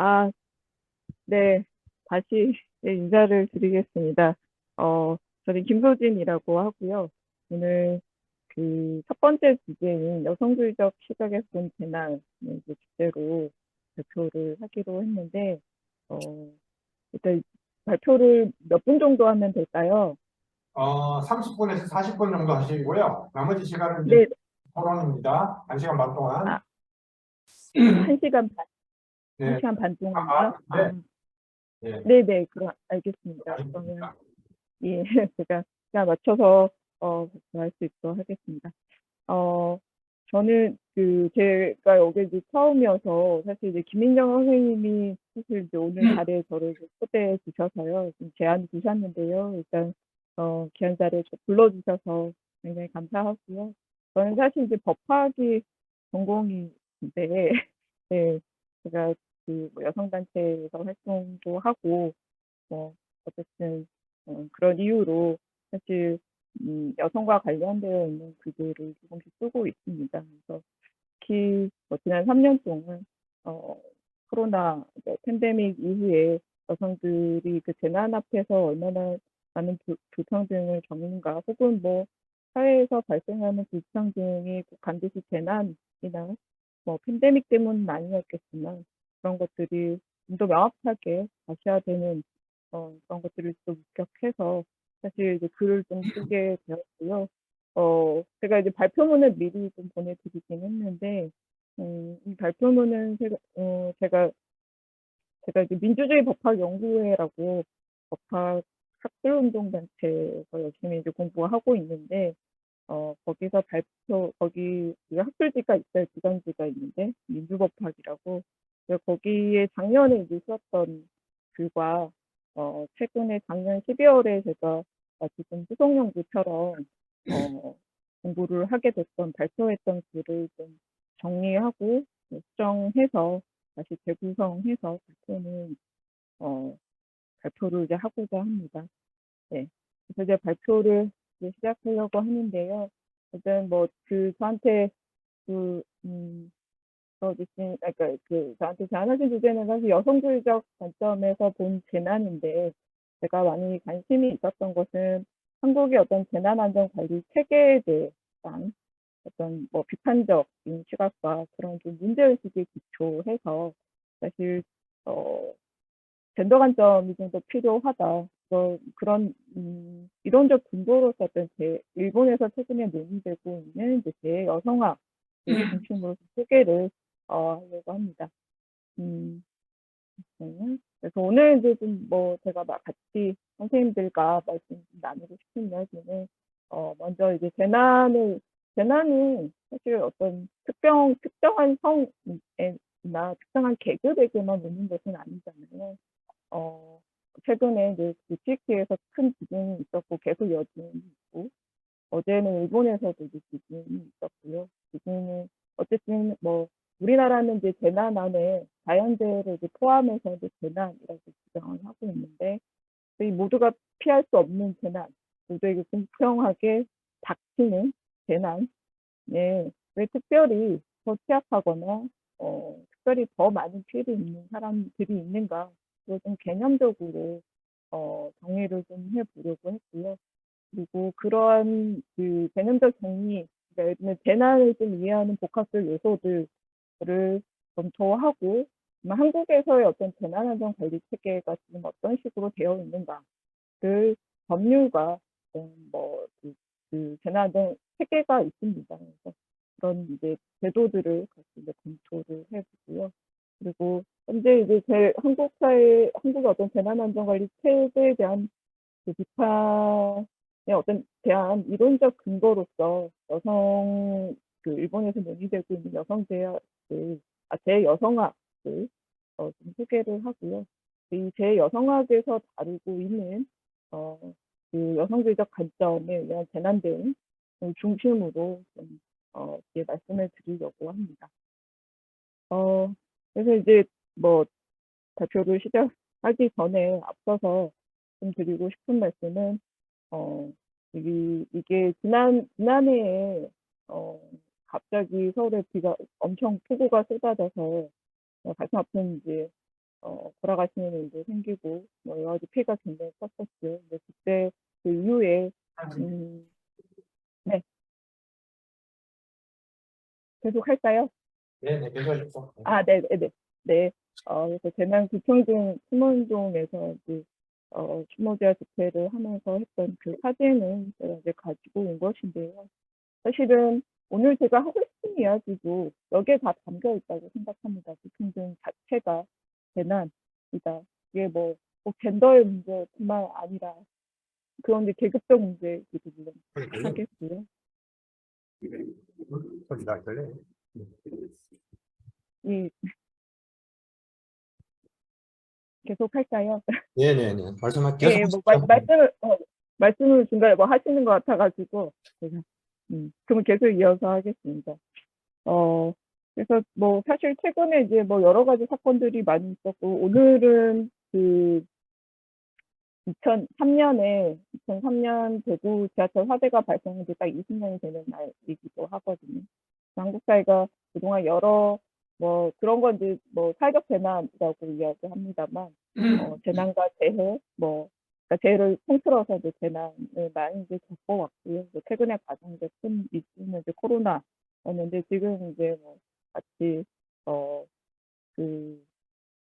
아, 네. 다시 네, 인사를 드리겠습니다. 저는 김소진이라고 하고요. 오늘 그 첫 번째 주제인 여성주의적 시각에서 본 재난을 이제 주제로 발표를 하기로 했는데, 어, 일단 발표를 몇 분 정도 하면 될까요? 30분에서 40분 정도 하시고요. 나머지 시간은 이제 네, 토론입니다. 1시간 반 동안. 아, 1시간 반, 한 네, 시간 반 동안요? 반인데, 예, 네네, 그럼 알겠습니다. 그러면, 아닙니다. 예, 제가 시간 맞춰서, 발표할 수 있도록 하겠습니다. 어, 저는 제가 여기 이제 처음이어서 사실 이제 김민정 선생님이 사실 이제 오늘 자리에 저를 이제 초대해 주셔서요. 좀 제안 주셨는데요. 일단, 귀한 자리에 불러주셔서 굉장히 감사하고요. 저는 사실 이제 법학이 전공인데, 네, 제가 뭐 여성단체에서 활동도 하고, 뭐, 어쨌든, 그런 이유로 사실 여성과 관련되어 있는 글들을 조금씩 쓰고 있습니다. 그래서 특히 뭐 지난 3년 동안 코로나 팬데믹 이후에 여성들이 그 재난 앞에서 얼마나 많은 불평등을 겪는가, 혹은 뭐 사회에서 발생하는 불평등이 꼭 반드시 재난이나 뭐 팬데믹 때문은 아니었겠지만 그런 것들이 좀 더 명확하게 가시화되는 그런 것들을 또 목격해서 사실 이제 글을 좀 쓰게 되었고요. 제가 이제 발표문을 미리 좀 보내드리긴 했는데, 이 발표문은 제가 이제 민주주의 법학연구회라고 법학 학술운동단체에서 열심히 이제 공부하고 있는데, 거기서 거기 우리가 학술지가 있어요. 기관지가 있는데, 민주법학이라고. 그래서 거기에 작년에 이제 쓰었던 글과, 최근에 작년 12월에 제가 지금 수송연구처럼, 공부를 하게 됐던, 발표했던 글을 좀 정리하고, 수정해서, 다시 재구성해서 어, 발표를 이제 하고자 합니다. 네. 그래서 이제 발표를 이제 시작하려고 하는데요. 일단 뭐 저한테 그러니까 저한테 제안하신 주제는 사실 여성주의적 관점에서 본 재난인데, 제가 많이 관심이 있었던 것은 한국의 어떤 재난안전관리 체계에 대한 어떤 뭐 비판적인 시각과 그런 좀 문제의식에 기초해서 사실 어, 젠더 관점이 좀 더 필요하다. 그런 이론적 근거로서 어떤 일본에서 최근에 논의되고 있는 이제 대여성학을 중심으로 소개를 하려고 합니다. 음, 그래서 오늘 이제 좀 뭐 제가 막 같이 선생님들과 말씀 좀 나누고 싶은 이야기는 먼저 이제 재난은 사실 어떤 특정한 성이나 특정한 계급에게만 오는 것은 아니잖아요. 어, 최근에 이제 튀르키예에서 큰 지진이 있었고 계속 여진이 있고, 어제는 일본에서도 이제 지진이 있었고요. 지진은 어쨌든 뭐 우리나라는 이제 재난 안에 자연재해를 이제 포함해서 이제 재난이라고 지정을 하고 있는데, 저희 모두가 피할 수 없는 재난, 모두에게 공평하게 닥치는 재난에 왜 특별히 더 취약하거나 특별히 더 많은 피해를 입는 사람들이 있는가, 그걸 좀 개념적으로 정의를 좀 해보려고 했고요. 그리고 그러한 그 개념적 정리, 그러니까 예를 들면 재난을 좀 이해하는 복합적 요소들을 검토하고, 한국에서의 어떤 재난안전 관리 체계가 지금 어떤 식으로 되어 있는가를 법률과 재난안전 체계가 있습니다. 그래서 그런 이제 제도들을 같이 이제 검토를 해보고요. 그리고 현재 이제 한국의 어떤 재난안전관리 체제에 대한 그 비판의 대한 이론적 근거로서 일본에서 논의되고 있는 제여성학을 좀 소개를 하고요. 이 제여성학에서 다루고 있는 어, 여성주의적 관점에 의한 재난 대응 중심으로 좀 이제 말씀을 드리려고 합니다. 그래서 이제 뭐 발표를 시작하기 전에 앞서서 좀 드리고 싶은 말씀은, 어, 이게 지난해에, 갑자기 서울에 비가 엄청 폭우가 쏟아져서 가슴 아픈 이제 돌아가시는 일도 생기고 뭐 여러 가지 피해가 굉장히 컸었죠. 근데 그때 그 이후에 네. 계속할까요? 네네, 계속하십시오. 네네네. 네. 그래서 대남 구청동 추모운동에서 이제 추모제와 집회를 하면서 했던 그 사진을 제가 이제 가지고 온 것인데요. 사실은 오늘 제가 하고 싶은 이야기도 여기에 다 담겨 있다고 생각합니다. 구청동 자체가 재난이다. 이게 뭐 꼭 젠더의 문제뿐만 아니라 그런 이제 계급적 문제이기도 물론 하겠고요. 소리가 들려요. 이 계속할까요? 네네네. 예, 뭐 계속하십시오. 말씀을 중간에 뭐 하시는 것 같아가지고 제가 그러면 계속 이어서 하겠습니다. 그래서 뭐 사실 최근에 이제 뭐 여러 가지 사건들이 많이 있었고 오늘은 그 2003년 대구 지하철 화재가 발생한 지 딱 20년이 되는 날이기도 하거든요. 한국 사회가 그동안 여러 뭐 그런 건 이제 뭐 사회적 재난이라고 이야기합니다만 재난과 재해 뭐 그러니까 재해를 통틀어서 이제 재난을 많이 이제 겪어왔고요. 최근에 가장 이제 큰 이슈는 이제 코로나였는데 지금 이제 뭐 같이 그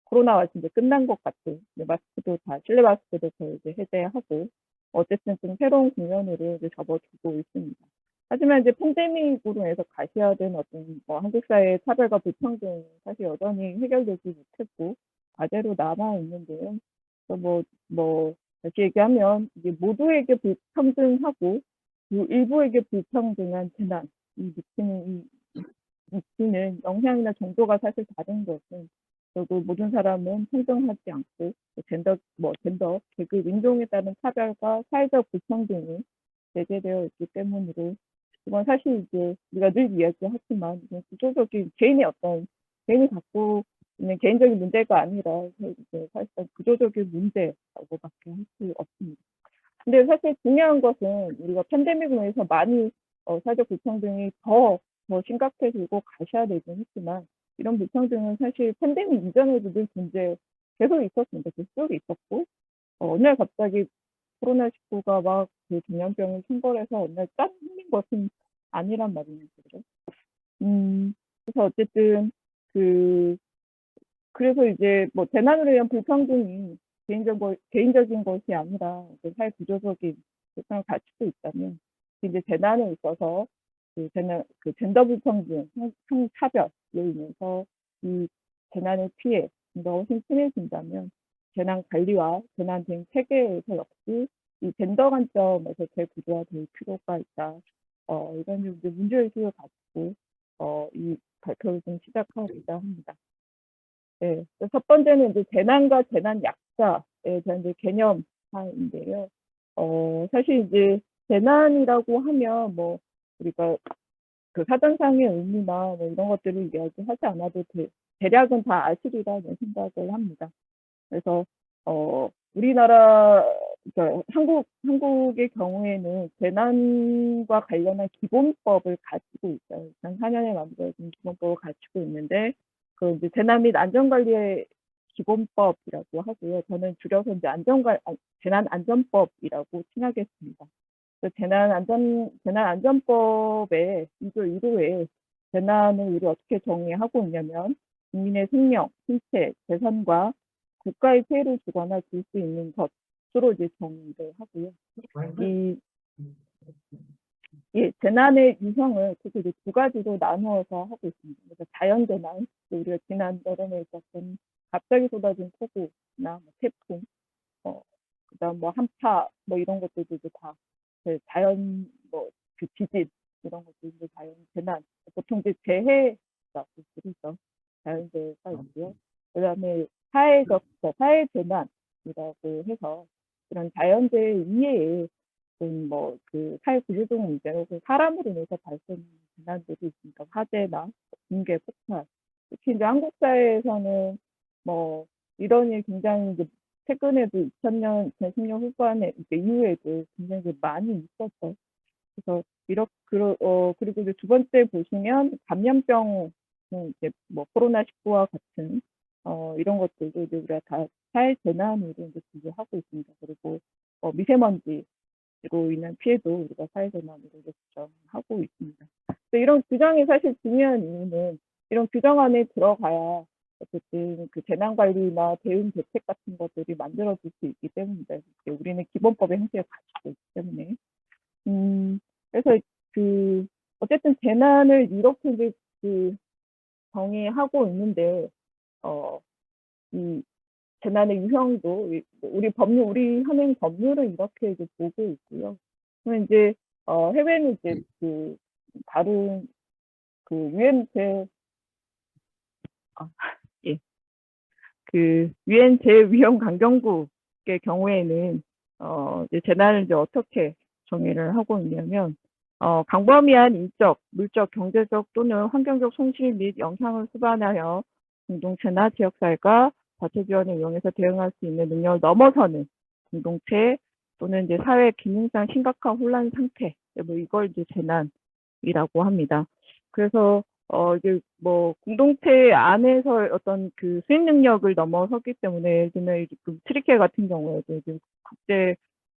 코로나가 이제 끝난 것 같은 마스크도 다 실내 마스크도 거의 이제 해제하고 어쨌든 좀 새로운 국면으로 이제 접어들고 있습니다. 하지만 이제 팬데믹으로 해서 가셔야 되는 어떤 뭐 한국 사회의 차별과 불평등은 사실 여전히 해결되지 못했고 과제로 남아 있는데요. 그래서 다시 얘기하면 이게 모두에게 불평등하고 그 일부에게 불평등한 재난 이 미치는 영향이나 정도가 사실 다른 것은 결국 모든 사람은 평등하지 않고 젠더, 계급, 인종에 따른 차별과 사회적 불평등이 배제되어 있기 때문으로 이건 사실 이제 우리가 늘 이야기하지만 구조적인 개인이 갖고 있는 개인적인 문제가 아니라 이제 사실상 구조적인 문제라고밖에 할 수 없습니다. 근데 사실 중요한 것은 우리가 팬데믹으로 해서 많이 사회적 불평등이 더 심각해지고 가셔야 되긴 했지만 이런 불평등은 사실 팬데믹 이전에도 늘 계속 있었습니다. 계속 있었고 어느 날 갑자기 코로나19가 막 그 전염병을 충벌해서 어느 날 짠 생긴 것은 아니란 말입니다. 그래서 어쨌든 그 그래서 이제 뭐 재난으로 인한 불평등이 개인적인 것이 아니라 사회 구조적인 불평을 갖추고 있다면 이제 재난에 있어서 그 젠더 불평등, 성차별로 인해서 이 재난의 피해, 더 훨씬 심해진다면 재난 관리와 재난 대응 체계에서 역시 이 젠더 관점에서 재구조화될 필요가 있다. 이런 이제 문제의식을 가지고 이 발표를 좀 시작하고자 합니다. 네. 첫 번째는 이제 재난과 재난 약자에 대한 이제 개념화인데요. 사실 이제 재난이라고 하면 뭐 우리가 그 사전상의 의미나 뭐 이런 것들을 이야기하지 않아도 대략은 다 아시리라는 생각을 합니다. 그래서 우리나라 그러니까 한국의 경우에는 재난과 관련한 기본법을 가지고 있어요. 2004년에 만들어진 기본법을 갖추고 있는데 그 이제 재난 및 안전관리의 기본법이라고 하고요. 저는 줄여서 이제 재난안전법이라고 칭하겠습니다. 재난안전법의 2조 1호에 재난을 우리 어떻게 정의하고 있냐면 국민의 생명, 신체, 재산과 국가의 피해를 주거나 줄 수 있는 것으로 이제 정의를 하고요. 재난의 유형을 그래서 이제 두 가지로 나누어서 하고 있습니다. 그래서 자연재난, 우리가 지난 여름에 있었던 갑자기 쏟아진 폭우나 태풍, 그다음 뭐 한파 뭐 이런 것들도 이제 다 자연 그 지진 이런 것도 이제 자연 재난 보통 이제 재해라고 부르죠. 자연재해가 있고요. 그다음에 사회 재난이라고 해서 이런 자연재해 이외에 그 사회 구조적 문제로 사람으로 인해서 발생하는 재난들이 있으니까 화재나 붕괴, 폭발. 특히 이제 한국 사회에서는 뭐 이런 일 굉장히 이제 최근에도 2010년 후반에 이후에도 굉장히 많이 있었죠. 그래서 그리고 이제 두 번째 보시면 감염병은 이제 뭐 코로나19와 같은 이런 것들도 이제 우리가 다 사회재난으로 이제 분류하고 있습니다. 그리고 미세먼지로 인한 피해도 우리가 사회재난으로 이제 규정하고 있습니다. 이런 규정이 사실 중요한 이유는 이런 규정 안에 들어가야 어쨌든 그 재난관리나 대응 대책 같은 것들이 만들어질 수 있기 때문입니다. 우리는 기본법의 형식을 가지고 있기 때문에. 그래서 어쨌든 재난을 이렇게 이제 정의하고 있는데, 이 재난의 유형도 우리 현행 법률은 이렇게 이제 보고 있고요. 그러면 이제 해외는 이제 다른 유엔 예, 유엔 제위험 강경국의 경우에는 이제 재난을 이제 어떻게 정의를 하고 있냐면 광범위한 인적, 물적, 경제적 또는 환경적 손실 및 영향을 수반하여 공동체나 지역사회가 자체 지원을 이용해서 대응할 수 있는 능력을 넘어서는 공동체 또는 이제 사회 기능상 심각한 혼란 상태, 뭐 이걸 이제 재난이라고 합니다. 그래서 이제 뭐 공동체 안에서 어떤 수행 능력을 넘어섰기 때문에 예를 들면 트리케 같은 경우에도 이제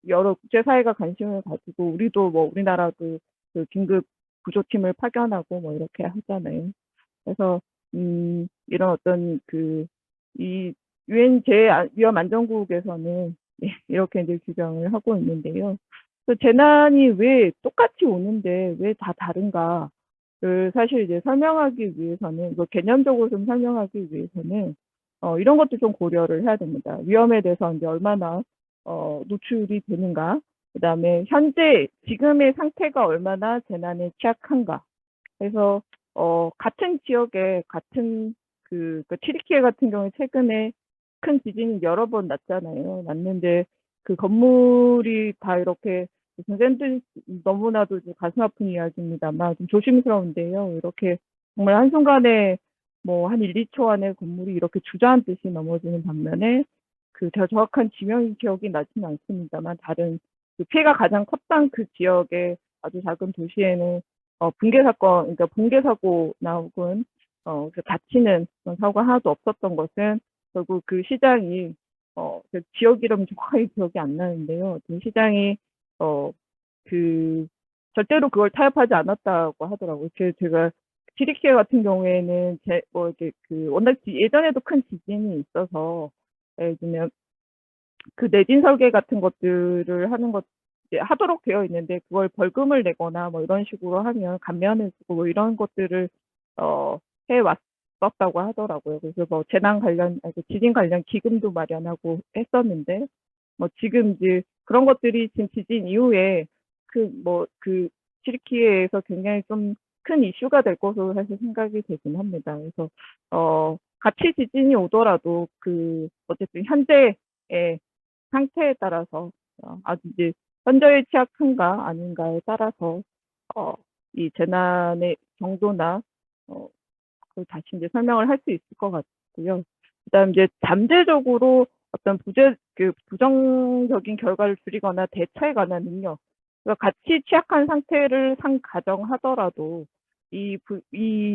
여러 국제사회가 관심을 가지고 우리도 뭐 우리나라도 긴급 구조팀을 파견하고 뭐 이렇게 하잖아요. 그래서 이런 어떤 이 유엔 제위험 안전국에서는 이렇게 이제 규정을 하고 있는데요. 재난이 왜 똑같이 오는데 왜 다 다른가? 사실 이제 설명하기 위해서는 개념적으로 좀 설명하기 위해서는 이런 것도 좀 고려를 해야 됩니다. 위험에 대해서 이제 얼마나 노출이 되는가, 그다음에 현재 지금의 상태가 얼마나 재난에 취약한가. 그래서 같은 지역에 같은 튀르키예 같은 경우에 최근에 큰 지진이 여러 번 났잖아요. 났는데 건물이 다 이렇게 선생님들 너무나도 가슴 아픈 이야기입니다만 좀 조심스러운데요. 이렇게 정말 한순간에 뭐 한 1, 2초 안에 건물이 이렇게 주저앉듯이 넘어지는 반면에 정확한 지명 기억이 나지는 않습니다만 다른 피해가 가장 컸던 그 지역의 아주 작은 도시에는 붕괴 사건, 그러니까 붕괴 사고나 혹은 다치는 그런 사고가 하나도 없었던 것은 결국 시장이 지역 이름 정확하게 기억이 안 나는데요. 시장이 절대로 그걸 타협하지 않았다고 하더라고요. 제가 튀르키예 같은 경우에는 이렇게 워낙 예전에도 큰 지진이 있어서 예를 들면 내진 설계 같은 것들을 하는 것 하도록 되어 있는데 그걸 벌금을 내거나 뭐 이런 식으로 하면 감면을 주고 뭐 이런 것들을 해 왔었다고 하더라고요. 그래서 뭐 재난 관련 지진 관련 기금도 마련하고 했었는데 뭐 지금 이제 그런 것들이 지금 지진 이후에 튀르키예에서 굉장히 좀 큰 이슈가 될 것으로 사실 생각이 되긴 합니다. 그래서 같이 지진이 오더라도 어쨌든 현재의 상태에 따라서 아주 이제 현저히 취약한가 아닌가에 따라서 이 재난의 정도나 그걸 다시 이제 설명을 할 수 있을 것 같고요. 그다음 이제 잠재적으로 어떤 부정적인 결과를 줄이거나 대처에 관한 능력, 그러니까 같이 취약한 상태를 가정하더라도 이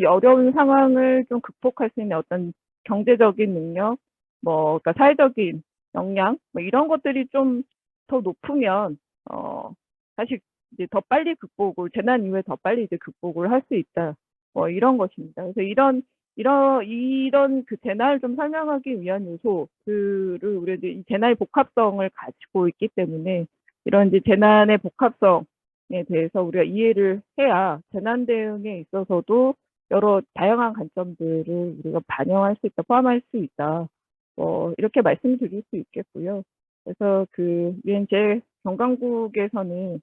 어려운 상황을 좀 극복할 수 있는 어떤 경제적인 능력, 그러니까 사회적인 역량, 뭐 이런 것들이 좀 더 높으면 사실 이제 더 빨리 재난 이후에 더 빨리 이제 극복을 할 수 있다. 뭐 이런 것입니다. 그래서 이런 재난을 좀 설명하기 위한 요소들을 우리가 이제 이 재난의 복합성을 가지고 있기 때문에 이런 이제 재난의 복합성에 대해서 우리가 이해를 해야 재난 대응에 있어서도 여러 다양한 관점들을 우리가 반영할 수 있다, 포함할 수 있다. 이렇게 말씀드릴 수 있겠고요. 그래서 유엔 제경강국에서는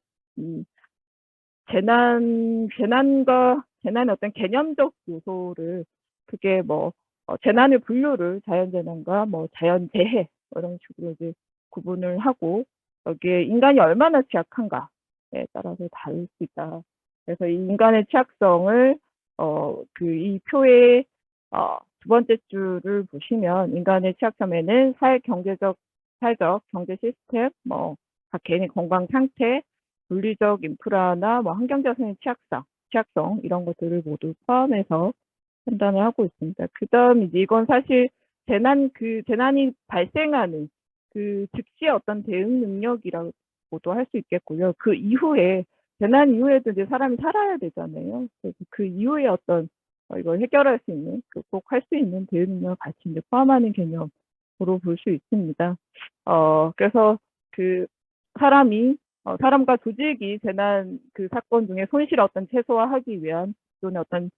재난의 어떤 개념적 요소를 그게 뭐 재난의 분류를 자연재난과 뭐 자연재해 이런 식으로 이제 구분을 하고 여기에 인간이 얼마나 취약한가에 따라서 다를 수 있다. 그래서 이 인간의 취약성을 이 표의 두 번째 줄을 보시면 인간의 취약점에는 사회적 경제 시스템, 각 개인의 건강 상태, 물리적 인프라나 뭐 환경자산의 취약성 이런 것들을 모두 포함해서 판단을 하고 있습니다. 그다음 이제 이건 사실 재난이 발생하는 그 즉시의 어떤 대응 능력이라고도 할 수 있겠고요. 그 이후에, 재난 이후에도 이제 사람이 살아야 되잖아요. 그래서 그 이후에 어떤, 이걸 해결할 수 있는, 극복할 수 있는 대응 능력을 같이 이제 포함하는 개념으로 볼 수 있습니다. 그래서 그 사람과 조직이 재난 그 사건 중에 손실을 어떤 최소화하기 위한 또는 어떤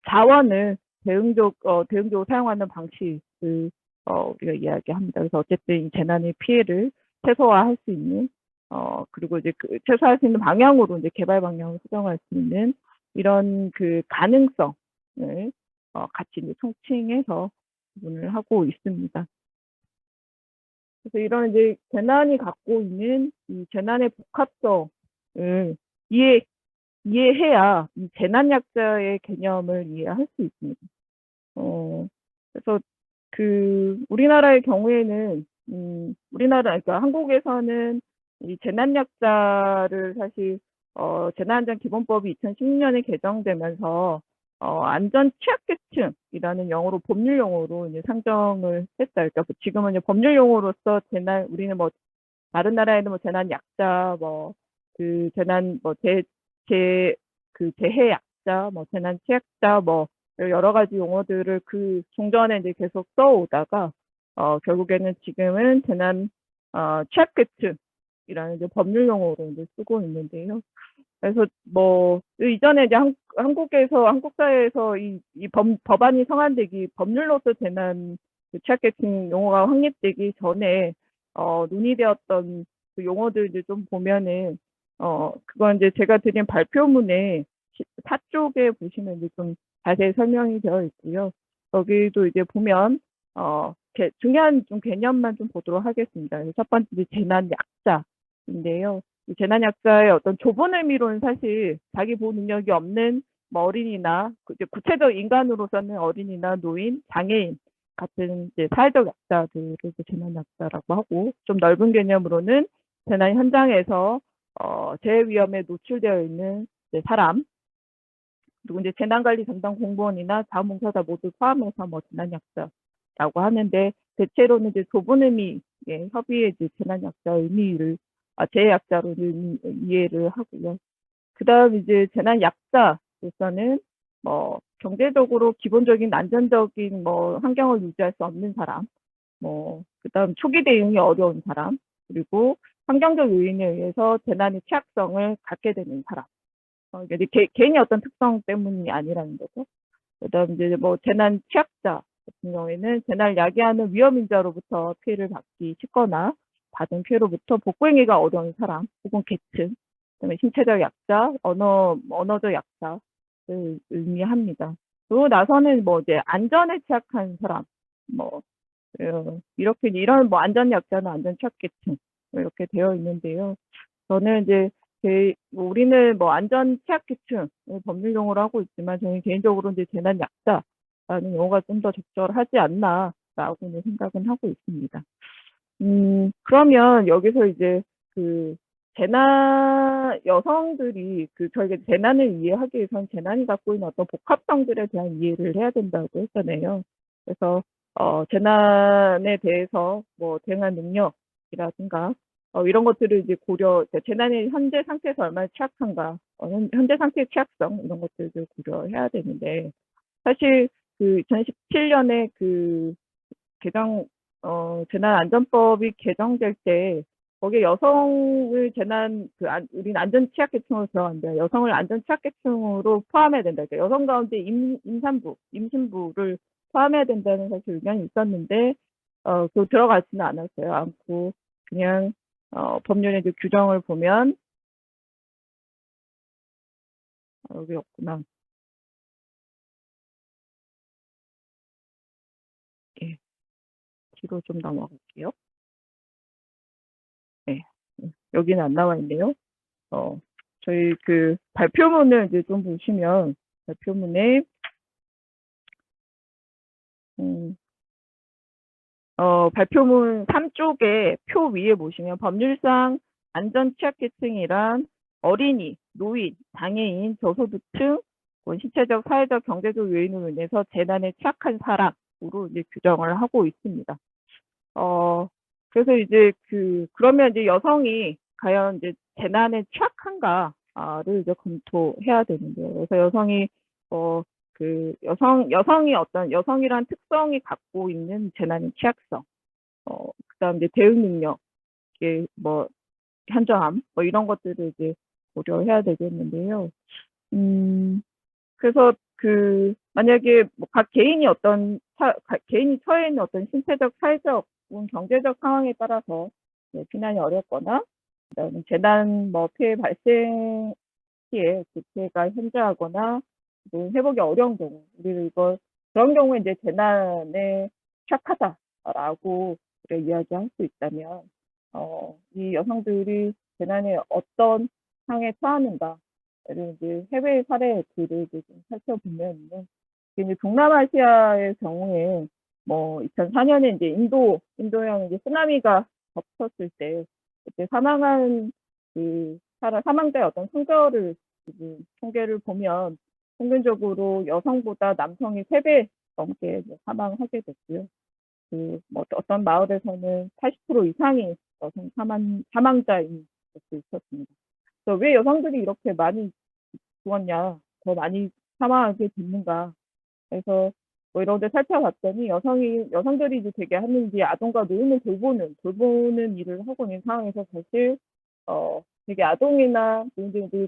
자원을 대응적으로 사용하는 방식을 우리가 이야기합니다. 그래서 어쨌든 이 재난의 피해를 최소화할 수 있는 그리고 이제 최소화할 수 있는 방향으로 이제 개발 방향을 수정할 수 있는 이런 그 가능성을 같이 이제 총칭해서 구분을 하고 있습니다. 그래서 이런 이제 재난이 갖고 있는 이 재난의 복합성을 이해해야 이 재난약자의 개념을 이해할 수 있습니다. 그래서 우리나라의 경우에는 그러니까 한국에서는 이 재난약자를 사실 재난안전기본법이 2016년에 개정되면서 안전 취약계층이라는 영어로 법률 용어로 이제 상정을 했어요. 그러니까 지금은 이제 법률 용어로서 우리는 뭐 다른 나라에는 뭐 재난약자, 재해약자, 재난취약자, 여러 가지 용어들을 종전에 이제 계속 써오다가, 결국에는 지금은 취약계층이라는 이제 법률 용어로 이제 쓰고 있는데요. 그래서 이전에 이제 한국 사회에서 이 법안이 성안되기, 법률로서 취약계층 용어가 확립되기 전에, 논의되었던 그 용어들 이제 좀 보면은, 그건 이제 제가 드린 발표문에 4쪽에 보시면 이제 좀 자세히 설명이 되어 있고요. 여기도 이제 보면, 중요한 좀 개념만 좀 보도록 하겠습니다. 첫 번째, 재난약자인데요. 이 재난약자의 어떤 좁은 의미로는 사실 자기 보호 능력이 없는 어린이나, 구체적 인간으로서는 어린이나 노인, 장애인 같은 이제 사회적 약자들을 재난약자라고 하고, 좀 넓은 개념으로는 재난 현장에서 재해 위험에 노출되어 있는 사람, 그리고 이제 재난관리 담당 공무원이나 자원봉사자 모두 포함해서 재난약자라고 하는데, 대체로는 이제 좁은 의미의 협의의 이제 재난약자 의미를 재해약자로 이해를 하고요. 그다음 이제 재난약자로서는 경제적으로 기본적인 안전적인 환경을 유지할 수 없는 사람, 그다음 초기 대응이 어려운 사람, 그리고 환경적 요인에 의해서 재난의 취약성을 갖게 되는 사람. 이게 개인의 어떤 특성 때문이 아니라는 거죠. 그다음 이제 재난 취약자 같은 경우에는 재난을 야기하는 위험인자로부터 피해를 받기 쉽거나 받은 피해로부터 복구행위가 어려운 사람 혹은 계층, 그다음에 신체적 약자, 언어적 약자를 의미합니다. 그리고 나서는 이제 안전에 취약한 사람, 이런 안전 약자나 안전 취약계층 이렇게 되어 있는데요. 저는 이제 우리는 안전 취약계층을 법률 용어로 하고 있지만 저는 개인적으로 이제 재난 약자라는 용어가 좀 더 적절하지 않나라고 생각은 하고 있습니다. 그러면 여기서 이제 여성들이 저희가 재난을 이해하기 위해서는 재난이 갖고 있는 어떤 복합성들에 대한 이해를 해야 된다고 했잖아요. 그래서 재난에 대해서 대응한 능력이라든가 이런 것들을 이제 재난의 현재 상태에서 얼마나 취약한가, 현재 상태의 취약성 이런 것들을 고려해야 되는데, 사실 2017년에 재난안전법이 개정될 때 거기에 여성을 우리는 안전 취약계층으로 들어간대요. 여성을 안전 취약계층으로 포함해야 된다. 그러니까 여성 가운데 임신부를 포함해야 된다는 사실 의견이 있었는데 들어가지는 않고 그냥 법률의 이제 규정을 보면 여기 없구나. 예, 뒤로 좀 넘어갈게요. 네, 여기는 안 나와 있네요. 저희 발표문을 이제 좀 보시면 발표문에 발표문 3쪽에 표 위에 보시면 법률상 안전 취약계층이란 어린이, 노인, 장애인, 저소득층, 신체적, 사회적, 경제적 요인으로 인해서 재난에 취약한 사람 이제 규정을 하고 있습니다. 그래서 이제 그러면 이제 여성이 과연 이제 재난에 취약한가를 이제 검토해야 되는데요. 그래서 여성이 여성이 어떤 여성이란 특성이 갖고 있는 재난의 취약성, 그다음 이제 대응 능력, 이게 뭐 현저함, 뭐 이런 것들을 이제 고려해야 되겠는데요. 그래서 만약에 뭐 각 개인이 각 개인이 처해 있는 어떤 신체적, 사회적, 혹은 경제적 상황에 따라서 피난이 어렵거나, 그다음에 재난 피해 발생 시에 그 피해가 현저하거나 회복이 어려운 경우, 우리가 그런 경우에 이제 재난에 취약하다라고 이야기할 수 있다면, 이 여성들이 재난에 어떤 상황에 처하는가를 이제 해외 사례들을 이제 좀 살펴보면요. 이제 동남아시아의 경우에 2004년에 이제 인도양 이제 쓰나미가 덮쳤을 때 그때 사망한 사망자의 어떤 성별을 통계를 보면 평균적으로 여성보다 남성이 3배 넘게 사망하게 됐고요. 어떤 마을에서는 80% 이상이 여성 사망자인 것도 있었습니다. 그래서 왜 여성들이 이렇게 많이 죽었냐, 더 많이 사망하게 됐는가. 그래서 이런 데 살펴봤더니 여성들이 이제 되게 하는 게 아동과 노인을 돌보는 일을 하고 있는 상황에서 사실 되게 아동이나 노인들이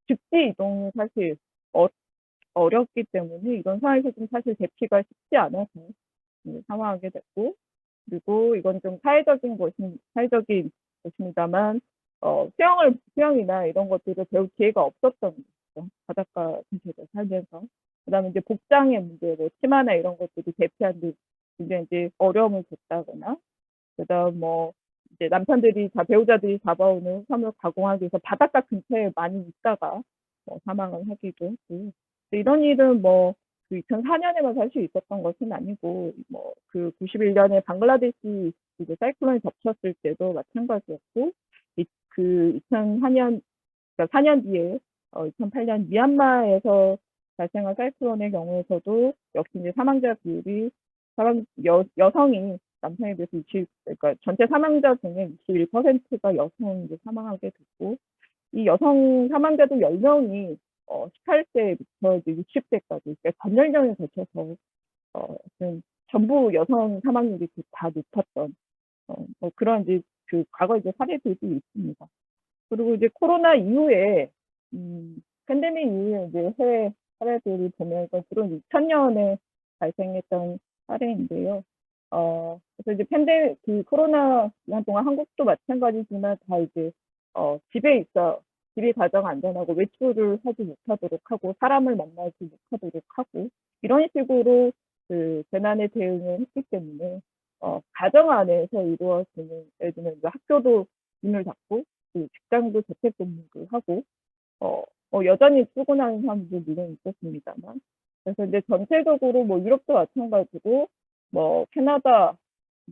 즉지 이동을 사실 어렵기 때문에 이런 상황에서 좀 사실 대피가 쉽지 않아서 사망하게 됐고, 그리고 이건 좀 사회적인 것입니다만 수영이나 이런 것들을 배울 기회가 없었던 거죠. 바닷가 근처에 살면서. 그다음에 이제 복장의 문제, 치마나 이런 것들이 대피하는데 굉장히 이제 어려움을 겪다거나, 그다음 이제 배우자들이 잡아오는 해산물 가공하기 위해서 바닷가 근처에 많이 있다가 사망을 하기도 했고, 이런 일은 2004년에만 사실 있었던 것은 아니고 91년에 방글라데시 이제 사이클론이 덮쳤을 때도 마찬가지였고, 2004년 그러니까 4년 뒤에 2008년 미얀마에서 발생한 사이클론의 경우에서도 역시 이제 사망자 비율이 여성이 남성에 비해서 그러니까 전체 사망자 중에 21%가 여성이 이제 사망하게 됐고, 이 여성 사망자도 10명이 18세부터 이제 60세까지 그러니까 전연령에 거쳐서 전부 여성 사망률이 다 높았던 그런 이제 과거 이제 사례들도 있습니다. 그리고 이제 코로나 이후에 팬데믹 이후에 이제 해외 사례들을 보면 주로 2000년에 발생했던 사례인데요. 그래서 이제 코로나 기간 동안 한국도 마찬가지지만 다 이제 집이 가장 안전하고 외출을 하지 못하도록 하고 사람을 만나지 못하도록 하고 이런 식으로 재난에 대응을 했기 때문에 가정 안에서 이루어지는, 예를 들면 학교도 문을 닫고 직장도 재택근무를 하고 여전히 출근하는 사람들도 물론 있었습니다만, 그래서 이제 전체적으로 유럽도 마찬가지고 캐나다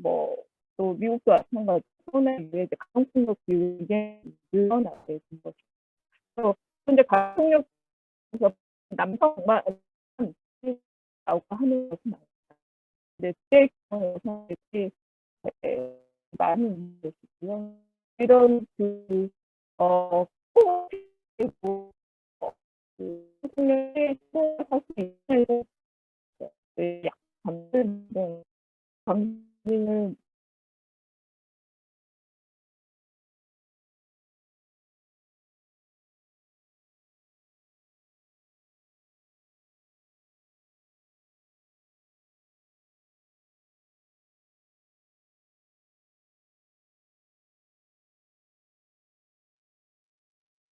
또 미국도 마찬가지고 코로나 이후에 이제 가정폭력 비율이 늘어나게 된 것이죠. 그래서 이제 가정폭력에서 남성만 나오고 하는 것은 아닙니다. 근데 제 경우에는 많이 있는 것이고요. 이런 그리고 대통령의 사실 약 감는데 감기는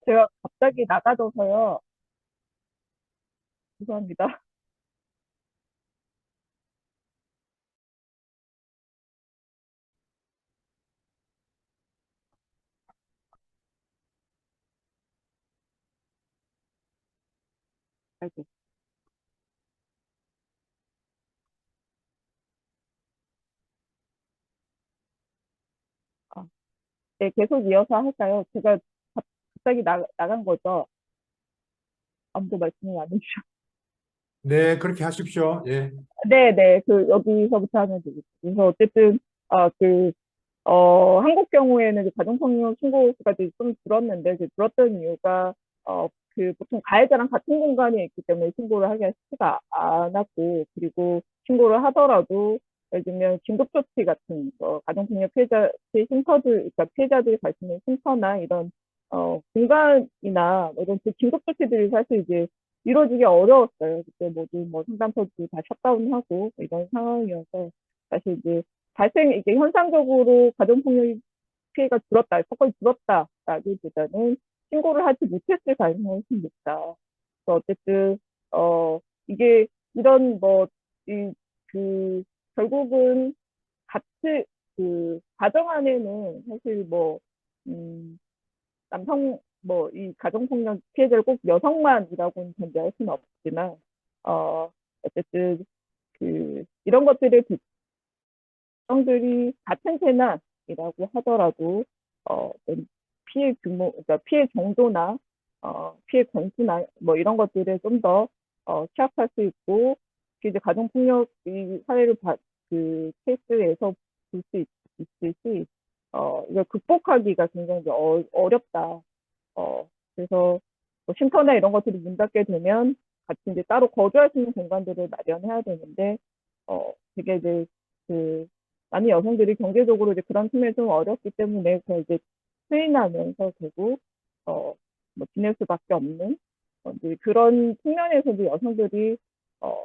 제가 갑자기 나가져서요. 죄송합니다. 아이고. 아, 네, 계속 이어서 할까요? 제가 갑자기 나간 거죠. 아무도 말씀을 안 해주셔서. 네, 그렇게 하십시오. 예. 네네, 여기서부터 하면 되겠죠. 그래서 어쨌든, 한국 경우에는 이제 가정폭력 신고 수가 이제 좀 줄었는데, 이제 줄었던 이유가, 보통 가해자랑 같은 공간에 있기 때문에 신고를 하기가 쉽지가 않았고, 그리고 신고를 하더라도, 예를 들면 긴급조치 같은 거, 가정폭력 피해자, 그러니까 피해자들이 갈 수 있는 쉼터나 이런, 공간이나 뭐 이런 긴급조치들이 사실 이제 이루어지기 어려웠어요. 그때 모두 뭐 상담소도 다 셧다운하고 이런 상황이어서 사실 이제 이게 현상적으로 가정폭력 피해가 줄었다, 사건이 줄었다라기보다는 신고를 하지 못했을 가능성이 훨씬 높다. 그래서 어쨌든 이게 이런 결국은 같이 가정 안에는 사실 음, 남성 이 가정폭력 피해자를 꼭 여성만이라고는 전제할 수는 없지만 어쨌든 이런 것들을 여성들이 같은 재난이라고 하더라도 피해 규모, 그러니까 피해 정도나 피해 건수나 뭐 이런 것들을 좀 더 취합할 수 있고 이제 가정폭력 이 사례를 케이스에서 볼 수 있듯이 이걸 극복하기가 굉장히 어렵다. 그래서 뭐 쉼터나 이런 것들이 문 닫게 되면 같이 이제 따로 거주할 수 있는 공간들을 마련해야 되는데 되게 이제 많은 여성들이 경제적으로 이제 그런 측면이 좀 어렵기 때문에 그걸 이제 수인하면서 결국 뭐 지낼 수밖에 없는 이제 그런 측면에서도 여성들이 어,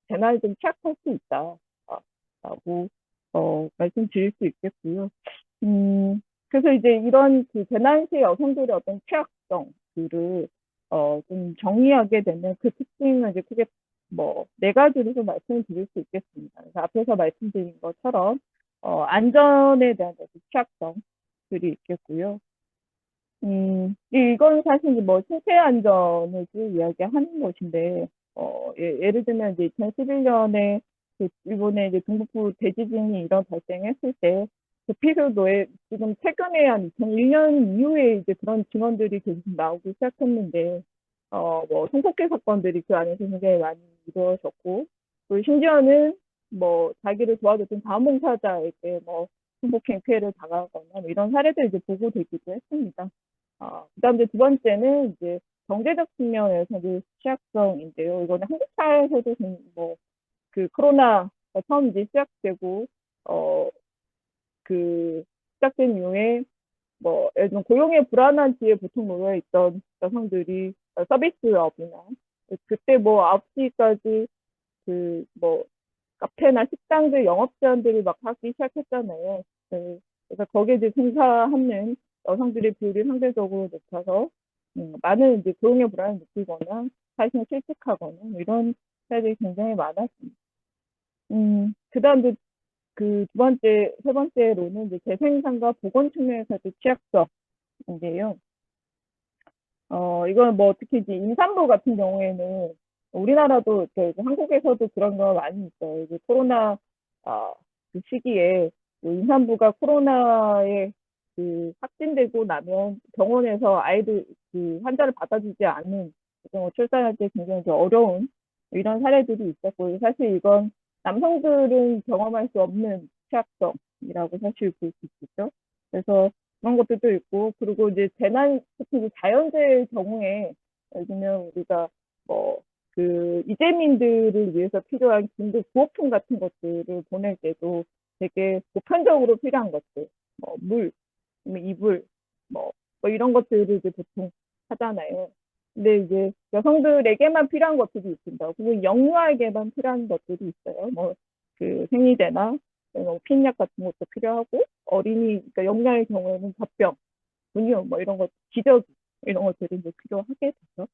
재난을 좀 취약할 수 있다라고 말씀드릴 수 있겠고요. 그래서 이제 이런 재난 시의 여성들의 어떤 취약성들을 좀 정의하게 되면 그 특징은 이제 크게 네 가지로 좀 말씀을 드릴 수 있겠습니다. 그래서 앞에서 말씀드린 것처럼 안전에 대한 취약성들이 있겠고요. 이건 사실 뭐 신체 안전을 이야기하는 것인데, 예를 들면 이제 2011년에 일본의 이제 동북부 대지진이 발생했을 때, 에피소드에 지금 최근에 한 2001년 이후에 이제 그런 증언들이 계속 나오기 시작했는데, 성폭행 사건들이 그 안에서 굉장히 많이 이루어졌고, 그리고 심지어는 자기를 도와줬던 자원봉사자에게 성폭행 피해를 당하거나 이런 사례도 이제 보고되기도 했습니다. 그다음 이제 두 번째는 이제 경제적 측면에서도 취약성인데요. 이거는 한국 사회에서도 코로나가 처음 이제 시작되고 시작된 이후에 예를 들면 고용의 불안한 뒤에 보통 놓여 있던 여성들이 서비스업이나 그때 9시까지 카페나 식당들 영업 제한들을 막 하기 시작했잖아요. 그래서 거기에 이제 종사하는 여성들의 비율이 상대적으로 높아서 많은 이제 고용의 불안을 느끼거나 자신을 실직하거나 이런 사례들이 굉장히 많았습니다. 그다음 이제 두 번째, 세 번째로는 이제 재생산과 보건 측면에서도 취약성인데요. 이건 특히 이제 임산부 같은 경우에는 우리나라도 한국에서도 그런 거 많이 있어요. 이제 코로나 그 시기에 임산부가 코로나에 확진되고 나면 병원에서 아이들 환자를 받아주지 않는 출산할 때 굉장히 어려운 이런 사례들이 있었고 사실 이건 남성들은 경험할 수 없는 취약성이라고 사실 볼 수 있겠죠. 그래서 그런 것들도 있고 그리고 이제 특히 자연재해의 경우에 예를 들면 우리가 이재민들을 위해서 필요한 긴급 구호품 같은 것들을 보낼 때도 되게 보편적으로 필요한 것들, 물, 이불, 이런 것들을 이제 보통 하잖아요. 근데 이제 여성들에게만 필요한 것들이 있습니다. 그리고 영유아에게만 필요한 것들이 있어요. 생리대나 핀약 같은 것도 필요하고 그러니까 영유아의 경우에는 젖병, 분유 이런 것, 기저귀 이런 것들이 이제 필요하게 되죠.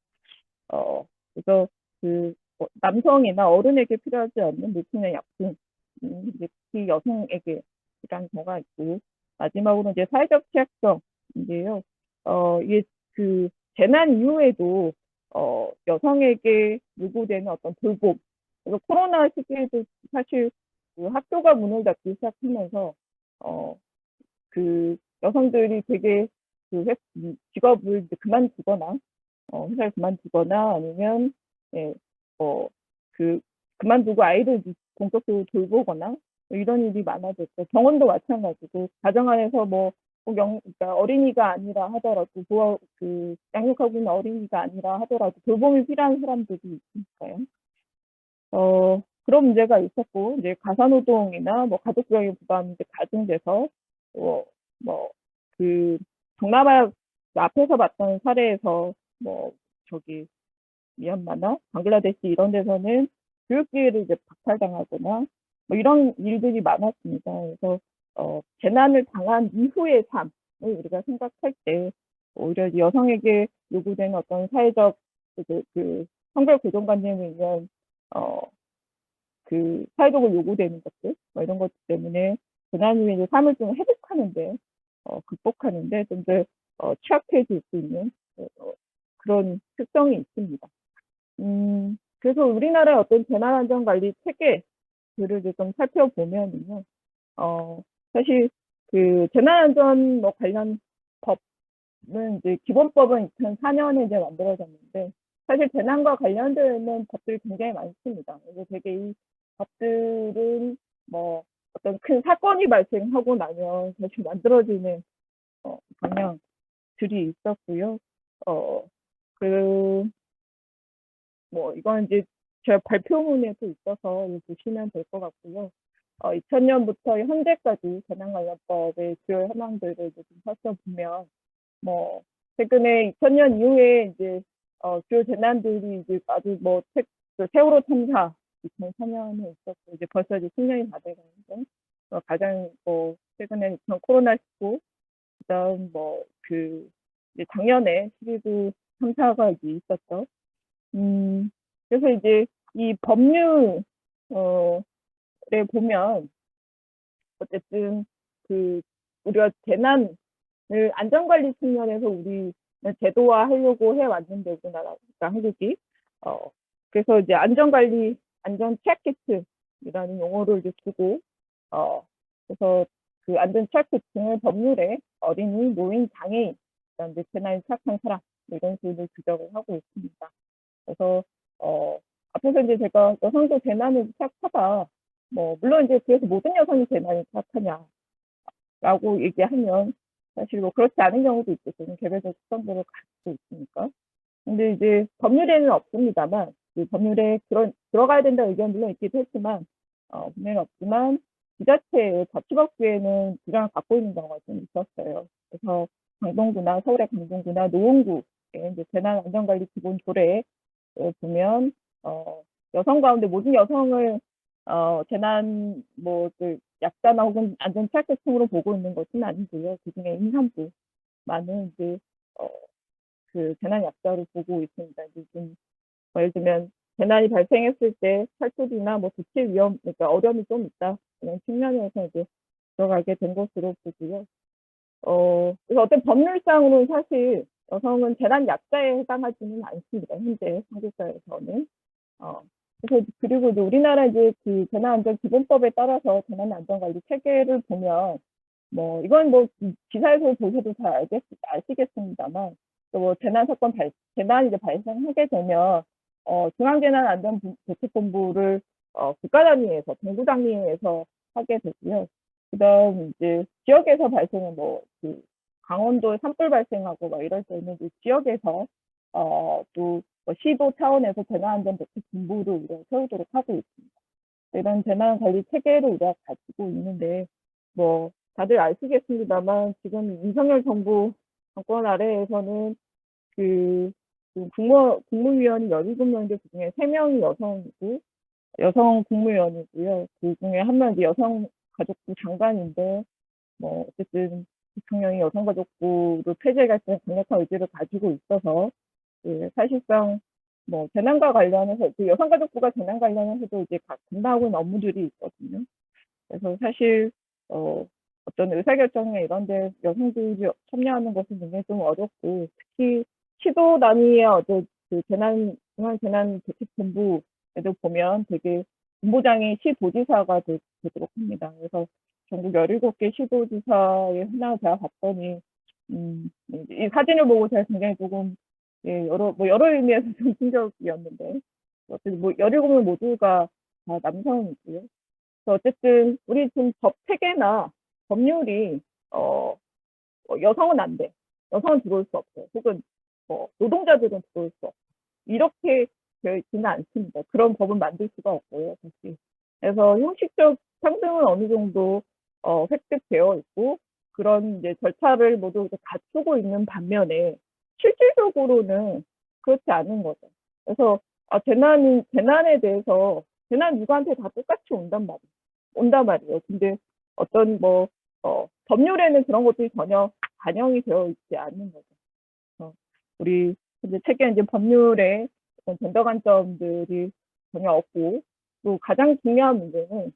그래서 남성이나 어른에게 필요하지 않는 물품의 약품, 이제 특히 여성에게 필요한 경우가 있고 마지막으로 이제 사회적 취약성인데요. 이게 재난 이후에도 여성에게 요구되는 어떤 돌봄. 그래서 코로나 시기에도 사실 학교가 문을 닫기 시작하면서 여성들이 되게 직업을 그만두거나 회사를 그만두거나 아니면 그만두고 아이들 본격적으로 돌보거나 뭐 이런 일이 많아졌죠. 병원도 마찬가지고 가정 안에서 꼭 그러니까 어린이가 아니라 하더라도 양육하고 있는 어린이가 아니라 하더라도 돌봄이 필요한 사람들이 있으니까요. 그런 문제가 있었고 이제 가사노동이나 가족적인 부담이 이제 가중돼서 동남아 앞에서 봤던 사례에서 미얀마나 방글라데시 이런 데서는 교육 기회를 이제 박탈당하거나 이런 일들이 많았습니다. 그래서 재난을 당한 이후의 삶을 우리가 생각할 때 오히려 여성에게 요구되는 어떤 사회적 성별 고정관념에 의한 사회적으로 요구되는 것들 이런 것 때문에 재난 이후에 이제 삶을 좀 회복하는데 극복하는데 좀 더 취약해질 수 있는 그런 특성이 있습니다. 그래서 우리나라의 어떤 재난안전관리 체계들을 좀 살펴보면요. 사실 재난안전 관련 법은 이제 기본법은 2004년에 이제 만들어졌는데 사실 재난과 관련되어 있는 법들이 굉장히 많습니다. 그래서 되게 이 법들은 어떤 큰 사건이 발생하고 나면 사실 만들어지는 경향들이 있었고요. 이건 이제 제 발표문에도 있어서 보시면 될 것 같고요. 2000년부터 현재까지 재난관련법의 주요 현황들을 좀 살펴보면, 최근에 2000년 이후에 이제 주요 재난들이 이제 아주 세월호 참사 2004년에 있었고 이제 벌써 이제 10년이 다 돼가는데 가장 최근에 코로나19 그다음 이제 작년에 12구 참사가 이제 있었죠. 그래서 이제 이 법률에 보면 어쨌든 우리가 재난을 안전관리 측면에서 우리 제도화하려고 해왔는데 우리나라 한국이 그래서 이제 안전관리 안전 체크리스트라는 용어를 이제 두고 그래서 안전 체크리스트는 법률에 어린이, 노인, 장애인, 그다음에 재난에 취약한 사람 이런 식으로 규정을 하고 있습니다. 그래서 앞에서 이제 제가 여성도 재난에 취약하다. 물론 이제 그래서 모든 여성이 재난에 취약하냐라고 얘기하면 사실 그렇지 않은 경우도 있고 저는 개별적 특성들을 가지고 있으니까. 근데 이제 법률에는 없습니다만 법률에 들어가야 된다는 의견 물론 있기도 했지만 법률에는 없지만 지자체의 자치법규에는 규정을 갖고 있는 경우가 좀 있었어요. 그래서 강동구나 서울의 강동구나 노원구에 이제 재난안전관리 기본 조례에 보면 여성 가운데 모든 여성을 재난 약자나 혹은 안전 취약계층으로 보고 있는 것은 아니고요. 그중에 임산부만은 이제 재난 약자로 보고 있습니다. 이제 예를 들면 재난이 발생했을 때 탈출이나 조치 위험, 그러니까 어려움이 좀 있다 이런 측면에서 이제 들어가게 된 것으로 보고요. 그래서 어떤 법률상으로는 사실 여성은 재난 약자에 해당하지는 않습니다. 현재 한국 사회에서는. 그래서 그리고 이제 우리나라 이제 재난안전기본법에 따라서 재난안전관리 체계를 보면 이건 기사에서 보셔도 잘 아시겠습니다만 재난이 이제 발생하게 되면 중앙재난안전대책본부를 국가 단위에서 정부 단위에서 하게 되고요. 그다음 이제 지역에서 발생은 강원도에 산불 발생하고 이럴 때는 지역에서 또 시도 차원에서 재난안전대책본부를 우리가 세우도록 하고 있습니다. 이런 재난관리 체계를 우리가 가지고 있는데 다들 아시겠습니다만 지금 윤석열 정부 정권 아래에서는 국무위원이 17명인데 그중에 3명이 여성이고 여성 국무위원이고요. 그중에 한 명이 여성가족부 장관인데 어쨌든 대통령이 여성가족부를 폐지하겠다는 강력한 의지를 가지고 있어서 사실상 재난과 관련해서 여성가족부가 재난 관련해서도 이제 감당하고 있는 업무들이 있거든요. 그래서 사실 어떤 의사결정에 이런 데 여성들이 참여하는 것은 굉장히 좀 어렵고 특히 시도 단위의 중앙재난대책본부에도 보면 되게 본부장이 시도지사가 되도록 합니다. 그래서 전국 17개 시도지사의 현황을 제가 봤더니 이 사진을 보고 제가 굉장히 조금 여러 의미에서 좀 충격이었는데 어쨌든 뭐 17명 모두가 다 남성이고요. 그래서 어쨌든 우리 지금 법 체계나 법률이 여성은 안 돼. 여성은 들어올 수 없어요. 혹은 노동자들은 들어올 수 없어요. 이렇게 되어 있지는 않습니다. 그런 법은 만들 수가 없고요, 사실. 그래서 형식적 평등은 어느 정도 획득되어 있고 그런 이제 절차를 모두 갖추고 있는 반면에 실질적으로는 그렇지 않은 거죠. 그래서 재난에 대해서 재난 누구한테 다 똑같이 온단 말이에요. 근데 어떤 법률에는 그런 것들이 전혀 반영이 되어 있지 않는 거죠. 우리 이제 책에 이제 법률에 어떤 젠더 관점들이 전혀 없고 또 가장 중요한 문제는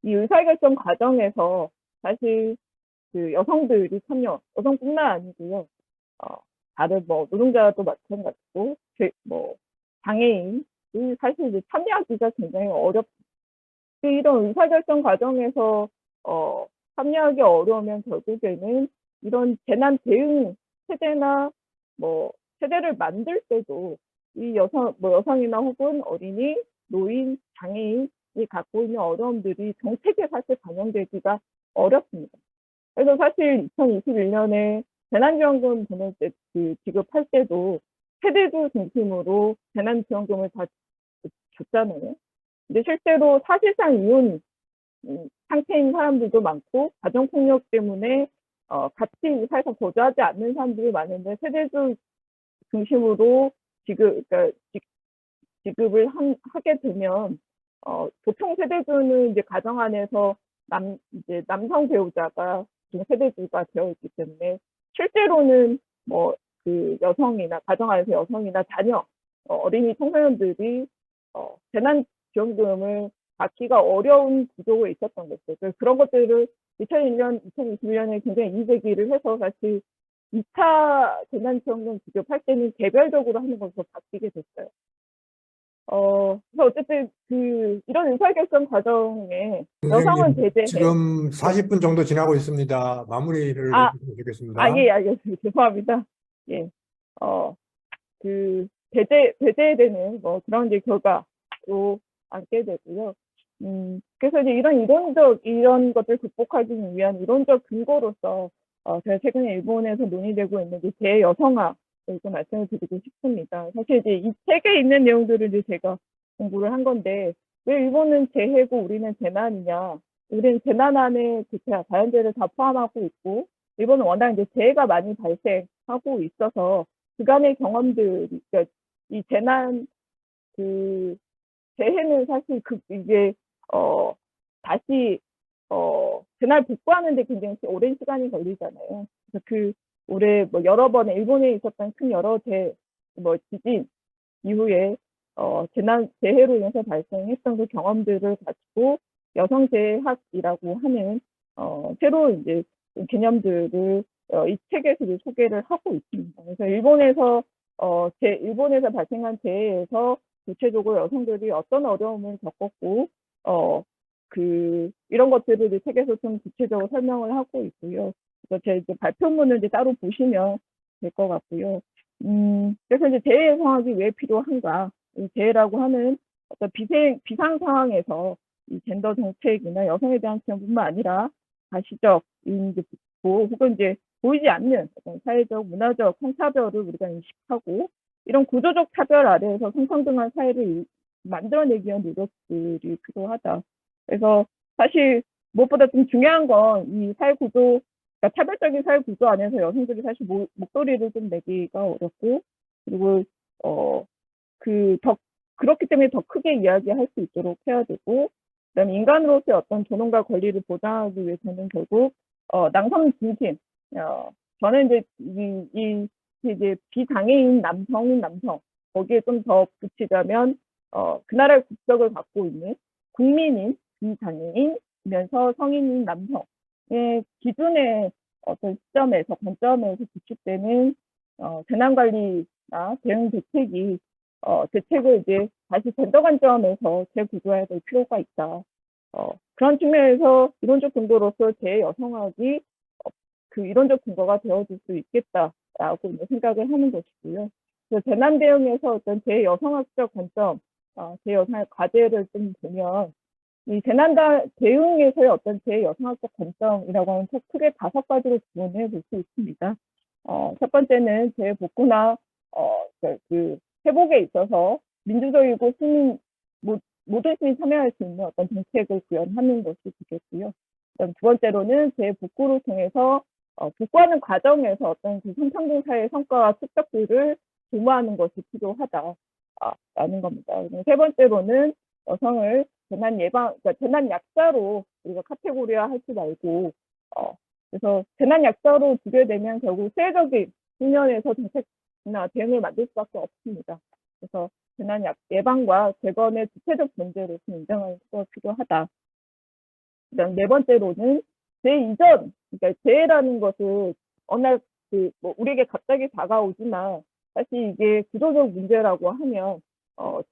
이 의사결정 과정에서 사실 그 여성들이 여성뿐만 아니고요. 다른 노동자도 마찬가지고 장애인이 사실 이제 참여하기가 굉장히 어렵습니다. 이런 의사결정 과정에서 참여하기 어려우면 결국에는 이런 재난 대응 체제나 체제를 만들 때도 이 여성이나 혹은 어린이, 노인, 장애인이 갖고 있는 어려움들이 정책에 사실 반영되기가 어렵습니다. 그래서 사실 2021년에 재난지원금 지급할 때도 세대주 중심으로 재난지원금을 다 줬잖아요. 근데 실제로 사실상 이혼 상태인 사람들도 많고 가정폭력 때문에 같이 살서 거주하지 않는 사람들이 많은데 세대주 중심으로 지급을 하게 되면 보통 세대주는 이제 가정 안에서 이제 남성 배우자가 세대주가 되어 있기 때문에 실제로는 그 여성이나 가정 안에서 여성이나 자녀, 어린이 청소년들이 재난지원금을 받기가 어려운 구조가 있었던 것들. 그런 것들을 2001년, 2021년에 굉장히 이의제기를 해서 사실 2차 재난지원금 지급할 때는 개별적으로 하는 것으로 바뀌게 됐어요. 그래서 어쨌든 이런 의사결정 과정에 여성은 배제해. 지금 40분 정도 지나고 있습니다. 마무리를 해주시면 되겠습니다. 예, 알겠습니다. 죄송합니다. 예. 배제되는 그런 이제 결과로 앉게 되고요. 그래서 이제 이런 것들 극복하기 위한 이론적 근거로서 제가 최근에 일본에서 논의되고 있는 재여성화를 좀 말씀을 드리고 싶습니다. 사실 이제 이 책에 있는 내용들을 이제 제가 공부를 한 건데 왜 일본은 재해고 우리는 재난이냐? 우리는 재난 안에 자연재해를 다 포함하고 있고 일본은 워낙 이제 재해가 많이 발생하고 있어서 그간의 경험들이 그러니까 이 재난 재해는 사실 이게 다시 재난을 복구하는데 굉장히 오랜 시간이 걸리잖아요. 그래서 올해 여러 번의 일본에 있었던 큰 여러 지진 이후에 재해로 인해서 발생했던 그 경험들을 가지고 여성재해학이라고 하는 새로 이제 개념들을 이 책에서 소개를 하고 있습니다. 그래서 일본에서 발생한 재해에서 구체적으로 여성들이 어떤 어려움을 겪었고 이런 것들을 이 책에서 좀 구체적으로 설명을 하고 있고요. 그래서 제 발표문을 이제 따로 보시면 될 것 같고요. 그래서 이제 재해 상황이 왜 필요한가? 이 재해라고 하는 어떤 비상 상황에서 이 젠더 정책이나 여성에 대한 지원뿐만 아니라 가시적인 혹은 이제 보이지 않는 어떤 사회적, 문화적 성차별을 우리가 인식하고 이런 구조적 차별 아래에서 성평등한 사회를 만들어내기 위한 노력들이 필요하다. 그래서 사실 무엇보다 좀 중요한 건 이 사회 구조, 그러니까 차별적인 사회 구조 안에서 여성들이 사실 목소리를 좀 내기가 어렵고 그리고 그렇기 때문에 더 크게 이야기할 수 있도록 해야 되고 그다음에 인간으로서의 어떤 존엄과 권리를 보장하기 위해서는 결국 남성 중심 저는 이제 비장애인 남성 거기에 좀 더 붙이자면 그 나라의 국적을 갖고 있는 국민인 비장애인이면서 성인인 남성의 기준의 어떤 관점에서 구축되는 재난관리나 대응 대책을 이제 다시 젠더 관점에서 재구조해야 될 필요가 있다. 그런 측면에서 이론적 근거로서 재여성학이 이론적 근거가 되어줄 수 있겠다라고 생각을 하는 것이고요. 그 재난 대응에서 어떤 제 여성학적 관점, 제 여성의 과제를 좀 보면 이 재난 대응에서의 어떤 제 여성학적 관점이라고 하면 크게 5가지로 구분해 볼 수 있습니다. 첫 번째는 제 복구나 그 회복에 있어서 민주적이고 모든 시민이 참여할 수 있는 어떤 정책을 구현하는 것이 되겠고요. 그다음 두 번째로는 제 복구를 통해서 복구하는 과정에서 어떤 그 성평등 사회의 성과와 축적들을 도모하는 것이 필요하다라는 겁니다. 세 번째로는 여성을 재난 예방, 그러니까 재난 약자로 우리가 카테고리화 하지 말고, 그래서 재난 약자로 두게 되면 결국 세계적인 측면에서 정책이나 대응을 만들 수밖에 없습니다. 그래서 재난 예방과 재건의 주체적 존재로서 인정하는 것이 필요하다. 그다음 네 번째로는 재이전, 그러니까 재해라는 것을 어느 날 우리에게 갑자기 다가오지만 사실 이게 구조적 문제라고 하면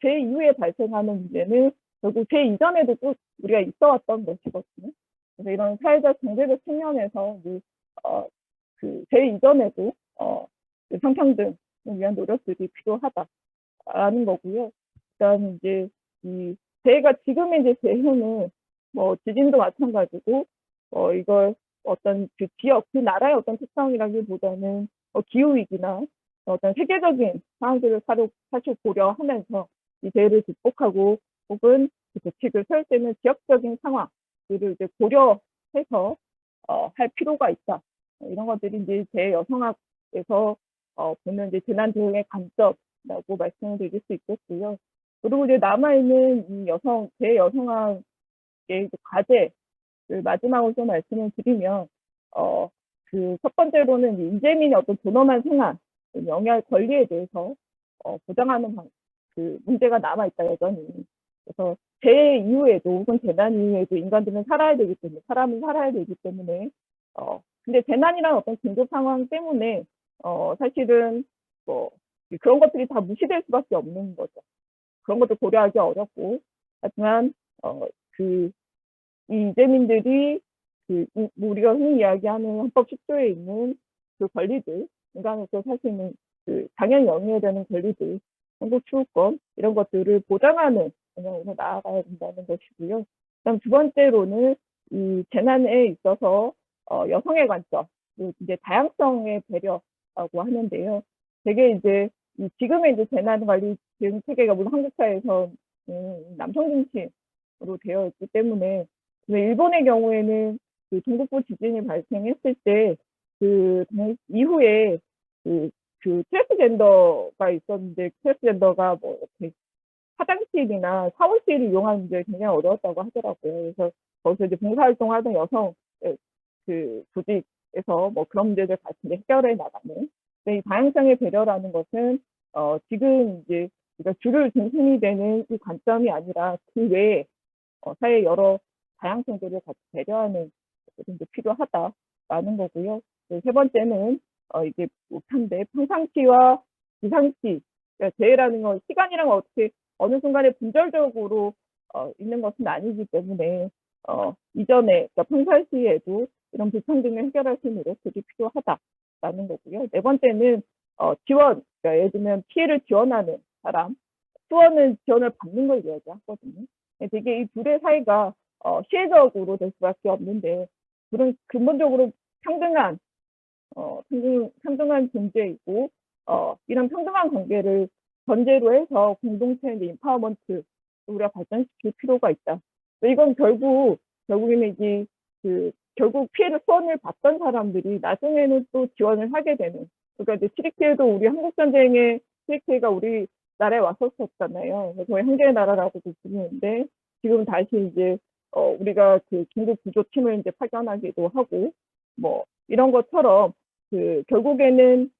재 이후에 발생하는 문제는 결국 재 이전에도 또 우리가 있어왔던 것이거든요. 그래서 이런 사회적 경제적 측면에서 재 이전에도 그 성평등을 위한 노력들이 필요하다라는 거고요. 그다음 이제 이 재해가 지금의 이제 재해는 뭐 지진도 마찬가지고 이걸 어떤 그 지역 그 나라의 어떤 특성이라기보다는 기후 위기나 어떤 세계적인 상황들을 사실 고려하면서 이 재해를 극복하고 혹은 그 대책을 세울 때는 지역적인 상황들을 이제 고려해서 할 필요가 있다. 이런 것들이 이제 제 여성학에서 보는 이제 재난 대응의 관점이라고 말씀을 드릴 수 있겠고요. 그리고 이제 남아있는 이 제 여성학의 과제를 마지막으로 좀 말씀을 드리면 그 첫 번째로는 인재민의 어떤 존엄한 생활, 영유아 권리에 대해서 보장하는 그 문제가 남아있다 여전히. 그래서 재해 이후에도 혹은 재난 이후에도 인간들은 살아야 되기 때문에 사람은 살아야 되기 때문에 근데 재난이란 어떤 긴급 상황 때문에 사실은 뭐 그런 것들이 다 무시될 수밖에 없는 거죠. 그런 것도 고려하기 어렵고 하지만 이 이재민들이 우리가 흔히 이야기하는 헌법 10조에 있는 그 권리들, 인간으로서 살 수 있는 그 당연히 영위해야 되는 권리들, 한국 추구권 이런 것들을 보장하는 방향으로 나아가야 된다는 것이고요. 그다음 두 번째로는 이 재난에 있어서 여성의 관점, 이제 다양성의 배려라고 하는데요. 되게 이제 지금의 이제 재난 관리 대응 체계가 물론 한국 사회에서 남성 중심으로 되어 있기 때문에 일본의 경우에는 그 동북부 지진이 발생했을 때 그 이후에 그 트랜스젠더가 있었는데 트랜스젠더가 뭐 이렇게 화장실이나 샤워실을 이용하는 게 굉장히 어려웠다고 하더라고요. 그래서 거기서 이제 봉사활동하던 여성 그 조직에서 뭐 그런 문제들 같이 해결해 나가는. 이 다양성의 배려라는 것은 지금 이제 우리가 주를 중심이 되는 이 관점이 아니라 그 외에 사회 여러 다양성들을 같이 배려하는 것이 이제 필요하다라는 거고요. 세 번째는 이게 못한데 평상시와 비상시, 그러니까 재해라는 건 시간이랑 어떻게 어느 순간에 분절적으로 있는 것은 아니기 때문에 이전에 그러니까 평상시에도 이런 불평등을 해결할 수 있는 노력들이 필요하다라는 거고요. 네 번째는 지원, 그러니까 예를 들면 피해를 지원하는 사람, 후원은 지원을 받는 걸 이야기하거든요. 되게 이 둘의 사이가 시혜적으로 될 수밖에 없는데 둘은 근본적으로 평등한 존재이고 이런 평등한 관계를 전제로 해서 공동체의 인파워먼트 우리가 발전시킬 필요가 있다. 이건 결국에는 이제 결국 피해를 후원을 받던 사람들이 나중에는 또 지원을 하게 되는. 그러니까 이제 치리키에도 우리 한국 전쟁의 치리키가 우리 나라에 왔었잖아요. 거의 한계의 나라라고도 부르는데 지금 다시 이제 우리가 그 긴급 구조팀을 이제 파견하기도 하고 뭐 이런 것처럼 결국에는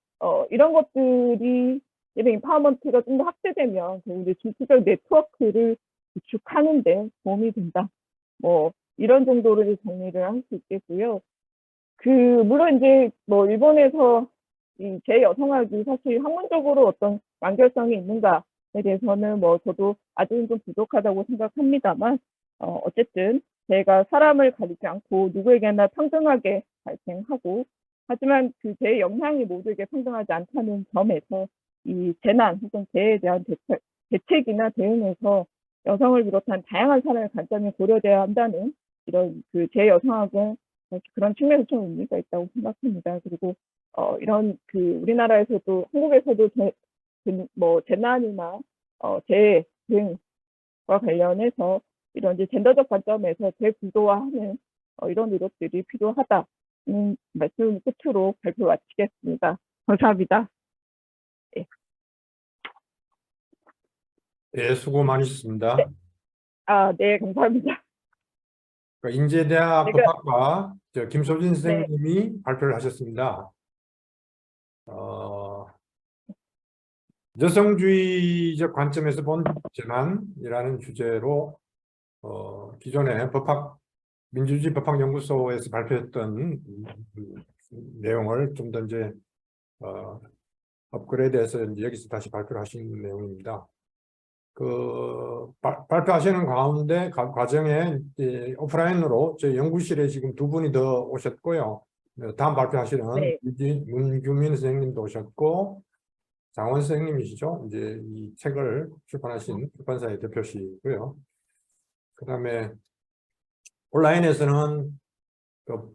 이런 것들이 인파워먼트가 좀 더 확대되면 이제 중추적 네트워크를 구축하는데 도움이 된다. 뭐 이런 정도로 정리를 할 수 있겠고요. 물론 이제 뭐 일본에서 이 재여성학이 사실 학문적으로 어떤 완결성이 있는가에 대해서는 뭐 저도 아직은 좀 부족하다고 생각합니다만 어쨌든 재가 사람을 가리지 않고 누구에게나 평등하게 발생하고 하지만 그 재의 영향이 모두에게 평등하지 않다는 점에서 이 재난 혹은 재해에 대한 대책이나 대응에서 여성을 비롯한 다양한 사람의 관점이 고려돼야 한다는 이런 그 제 여성학은 그런 측면에서 좀 의미가 있다고 생각합니다. 그리고 이런 그 우리나라에서도 한국에서도 뭐 재난이나 재해 등과 관련해서 이런 이제 젠더적 관점에서 재구조화하는 이런 노력들이 필요하다는 말씀 끝으로 발표 마치겠습니다. 감사합니다. 네. 네, 수고 많으셨습니다. 네. 네, 감사합니다. 인제대학 제가 법학과 김소진 네, 선생님이 발표를 하셨습니다. 여성주의적 관점에서 본 재난이라는 주제로 기존에 민주주의 법학연구소에서 발표했던 내용을 좀 더 이제 업그레이드해서 이제 여기서 다시 발표를 하신 내용입니다. 발표하시는 가운데 과정에 오프라인으로 저희 연구실에 지금 두 분이 더 오셨고요. 다음 발표하시는 네, 문규민 선생님도 오셨고, 장원 선생님이시죠. 이제 이 책을 출판하신 출판사의 대표시고요. 그다음에 온라인에서는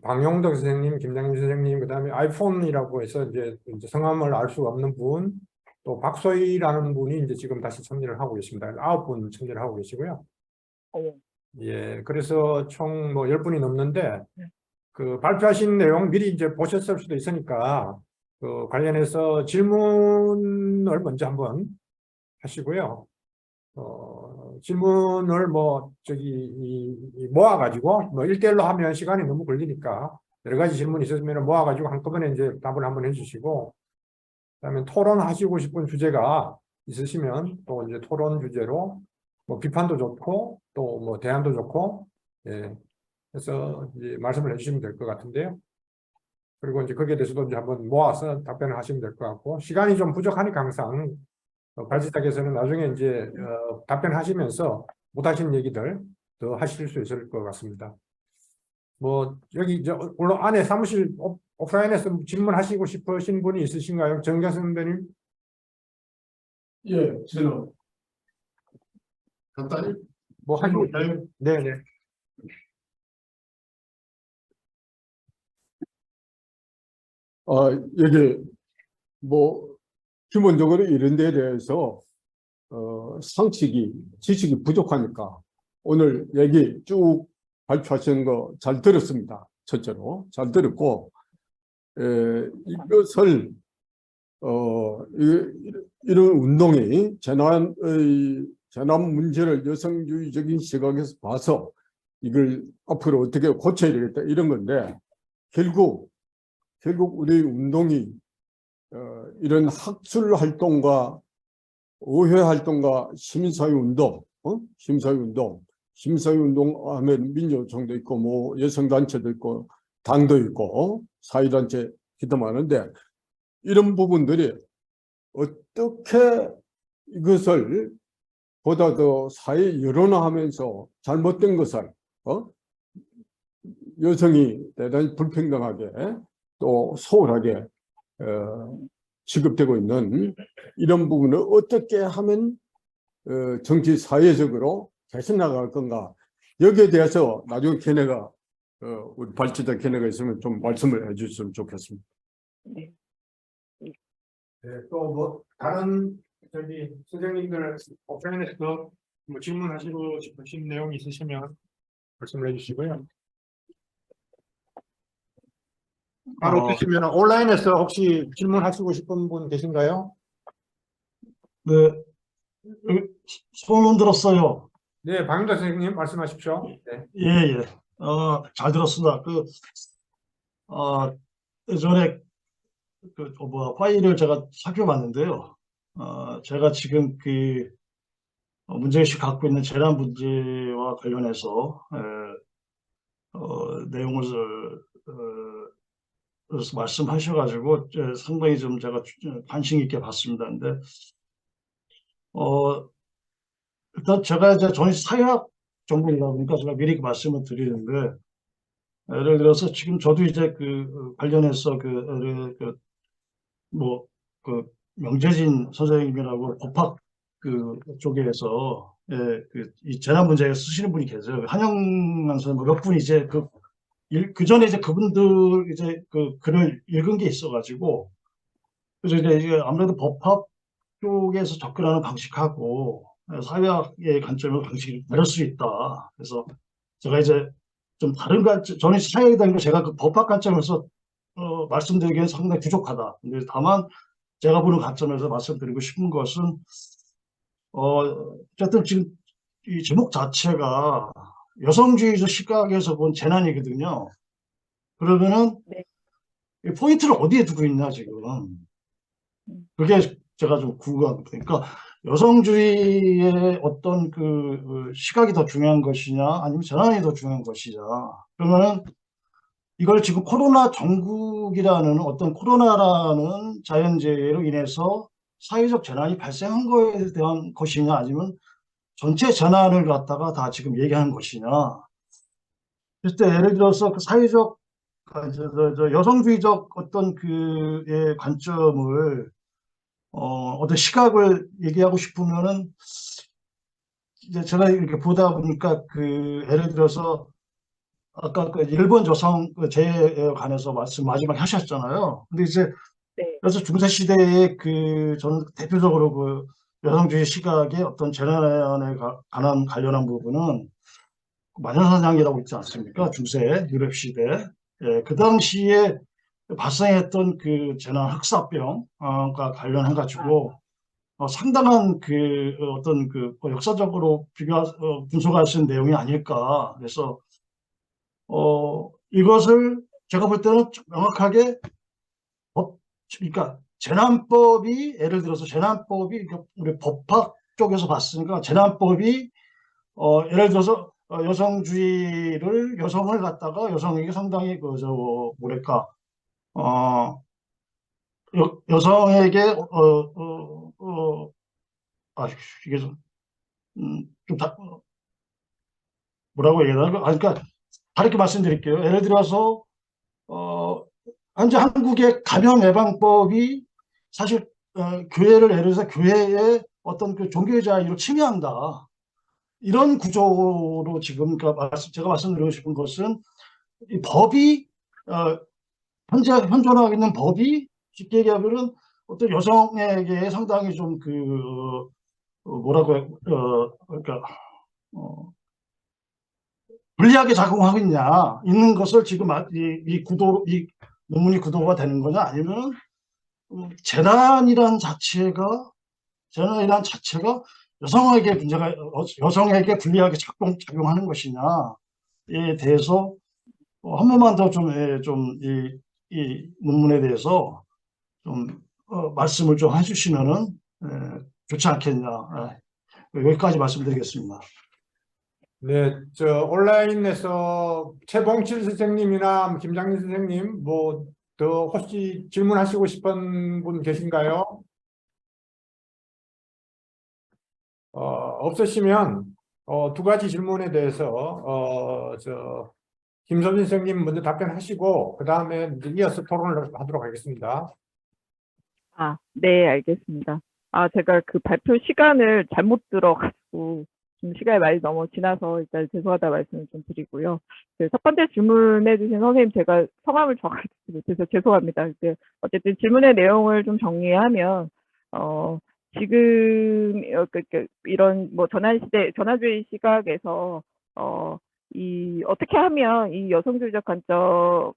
방용덕 선생님, 김장림 선생님, 그다음에 아이폰이라고 해서 이제 성함을 알 수가 없는 분, 또 박소희라는 분이 이제 지금 다시 참여를 하고 계십니다. 9분 참여를 하고 계시고요. 예, 그래서 총 뭐 10분이 넘는데 그 발표하신 내용 미리 이제 보셨을 수도 있으니까 그 관련해서 질문을 먼저 한번 하시고요. 질문을 모아가지고 뭐 1대1로 하면 시간이 너무 걸리니까 여러 가지 질문이 있으면 모아가지고 한꺼번에 이제 답을 한번 해주시고, 그다음에 토론하시고 싶은 주제가 있으시면 또 이제 토론 주제로 뭐 비판도 좋고 또 뭐 대안도 좋고, 예, 그래서 이제 말씀을 해주시면 될 것 같은데요. 그리고 이제 거기에 대해서도 이제 한번 모아서 답변을 하시면 될 것 같고, 시간이 좀 부족하니까 항상 발지탁에서는 나중에 이제 답변하시면서 못하신 얘기들 더 하실 수 있을 것 같습니다. 뭐 여기 물론 안에 사무실 오프라인에서 질문하시고 싶으신 분이 있으신가요? 정경 선배님? 예, 저는 간단히 뭐 하시고 있나요? 네네. 여기 뭐 기본적으로 이런 데에 대해서 상식이 지식이 부족하니까 오늘 얘기 쭉 발표하시는 거 잘 들었습니다. 첫째로 잘 들었고, 이것을 이런 운동이 재난 문제를 여성주의적인 시각에서 봐서 이걸 앞으로 어떻게 고쳐야 되겠다 이런 건데, 결국 우리 운동이 이런 학술 활동과 의회 활동과 시민사회 운동, 시민사회 운동 하면 민주노총도 있고 뭐 여성단체도 있고 당도 있고 사회단체 기도 많은데, 이런 부분들이 어떻게 이것을 보다 더 사회 여론화하면서 잘못된 것을 여성이 대단히 불평등하게 또 소홀하게 취급되고 있는 이런 부분을 어떻게 하면 정치 사회적으로 개선 나갈 건가, 여기에 대해서 나중에 걔네가 우리 발치자 걔네가 있으면 좀 말씀을 해주셨으면 좋겠습니다. 네. 네, 또 뭐 다른 선생님들 오프라인에서 뭐 질문하시고 싶으신 내용이 있으시면 말씀을 해주시고요. 바로 계시면 온라인에서 혹시 질문하시고 싶은 분 계신가요? 네, 소문 들었어요. 네, 방임자 선생님 말씀하십시오. 네. 예. 잘 들었습니다. 예전에 파일을 제가 살펴봤는데요. 제가 지금 문제의식 갖고 있는 재난 문제와 관련해서 내용을 말씀하셔가지고 상당히 좀 제가 관심 있게 봤습니다. 근데 일단 제가 이제 저는 사회학 전공이다 보니까 제가 미리 말씀을 드리는데, 예를 들어서 지금 저도 이제 관련해서 명재진 선생님이라고 법학 그 쪽에서 이 재난 문제에 쓰시는 분이 계세요. 한영만 선생님 몇 분이 이제 그 전에 이제 그분들 이제 그 글을 읽은 게 있어가지고 그래서 이제 아무래도 법학 쪽에서 접근하는 방식하고 사회학의 관점의 방식이 다를 수 있다. 그래서 제가 이제 좀 다른 관점, 저는 사회학에 대한 거 제가 그 법학 관점에서 말씀드리기엔 상당히 부족하다. 근데 다만 제가 보는 관점에서 말씀드리고 싶은 것은 어쨌든 지금 이 제목 자체가 여성주의적 시각에서 본 재난이거든요. 그러면은 네. 이 포인트를 어디에 두고 있나 지금. 그게 제가 좀 궁금합니다. 그러니까 여성주의의 어떤 그 시각이 더 중요한 것이냐, 아니면 재난이 더 중요한 것이냐. 그러면은 이걸 지금 코로나 전국이라는 어떤 코로나라는 자연재해로 인해서 사회적 재난이 발생한 거에 대한 것이냐, 아니면 전체 재난을 갖다가 다 지금 얘기하는 것이냐. 그럴 때 예를 들어서 그 사회적, 여성주의적 어떤 그의 관점을 어떤 시각을 얘기하고 싶으면은 이제 제가 이렇게 보다 보니까 그 예를 들어서 아까 그 일본 여성 그 재해에 관해서 말씀 마지막에 하셨잖아요. 근데 이제 네. 그래서 중세 시대의 그 저는 대표적으로 그 여성주의 시각의 어떤 재난에 관한 관련한 부분은 마녀사냥이라고 있지 않습니까? 중세 유럽 시대. 예, 그 당시에 발생했던 그 재난 흑사병과 관련해 가지고 상당한 그 어떤 그 역사적으로 분석할 수 있는 내용이 아닐까. 그래서 이것을 제가 볼 때는 명확하게 그러니까 재난법이 예를 들어서 재난법이 우리 법학 쪽에서 봤으니까 재난법이 예를 들어서 여성을 갖다가 여성에게 상당히 뭐랄까 여성에게 이게 뭐라고 얘기해야 되나? 그러니까 다르게 말씀드릴게요. 예를 들어서 현재 한국의 감염 예방법이 사실 교회를 예를 들어서 교회의 어떤 그 종교의 자유를 침해한다. 이런 구조로 지금 그러니까 제가 말씀드리고 싶은 것은 이 법이 현재 현존하고 있는 법이 쉽게 얘기하면은 어떤 여성에게 상당히 좀 뭐라고 그러니까 불리하게 작용하고 있는 것을 지금 이 논문이 구도가 되는 거냐, 아니면 재난이란 자체가 여성에게 불리하게 작용하는 것이냐에 대해서 한 번만 더 이 논문에 대해서 좀 말씀을 좀 해주시면은 좋지 않겠냐. 여기까지 말씀드리겠습니다. 네, 온라인에서 최봉칠 선생님이나 김장민 선생님, 뭐, 더 혹시 질문하시고 싶은 분 계신가요? 없으시면, 두 가지 질문에 대해서, 김선진 선생님 먼저 답변하시고, 그 다음에 이어서 토론을 하도록 하겠습니다. 네, 알겠습니다. 제가 그 발표 시간을 잘못 들어가지고 좀 시간이 많이 넘어 지나서 일단 죄송하다 말씀을 좀 드리고요. 첫 번째 질문해 주신 선생님, 제가 성함을 정하지 못해서 죄송합니다. 어쨌든 질문의 내용을 좀 정리하면 지금 이런 뭐 전환주의 시각에서 어떻게 하면 이 여성주의적 관점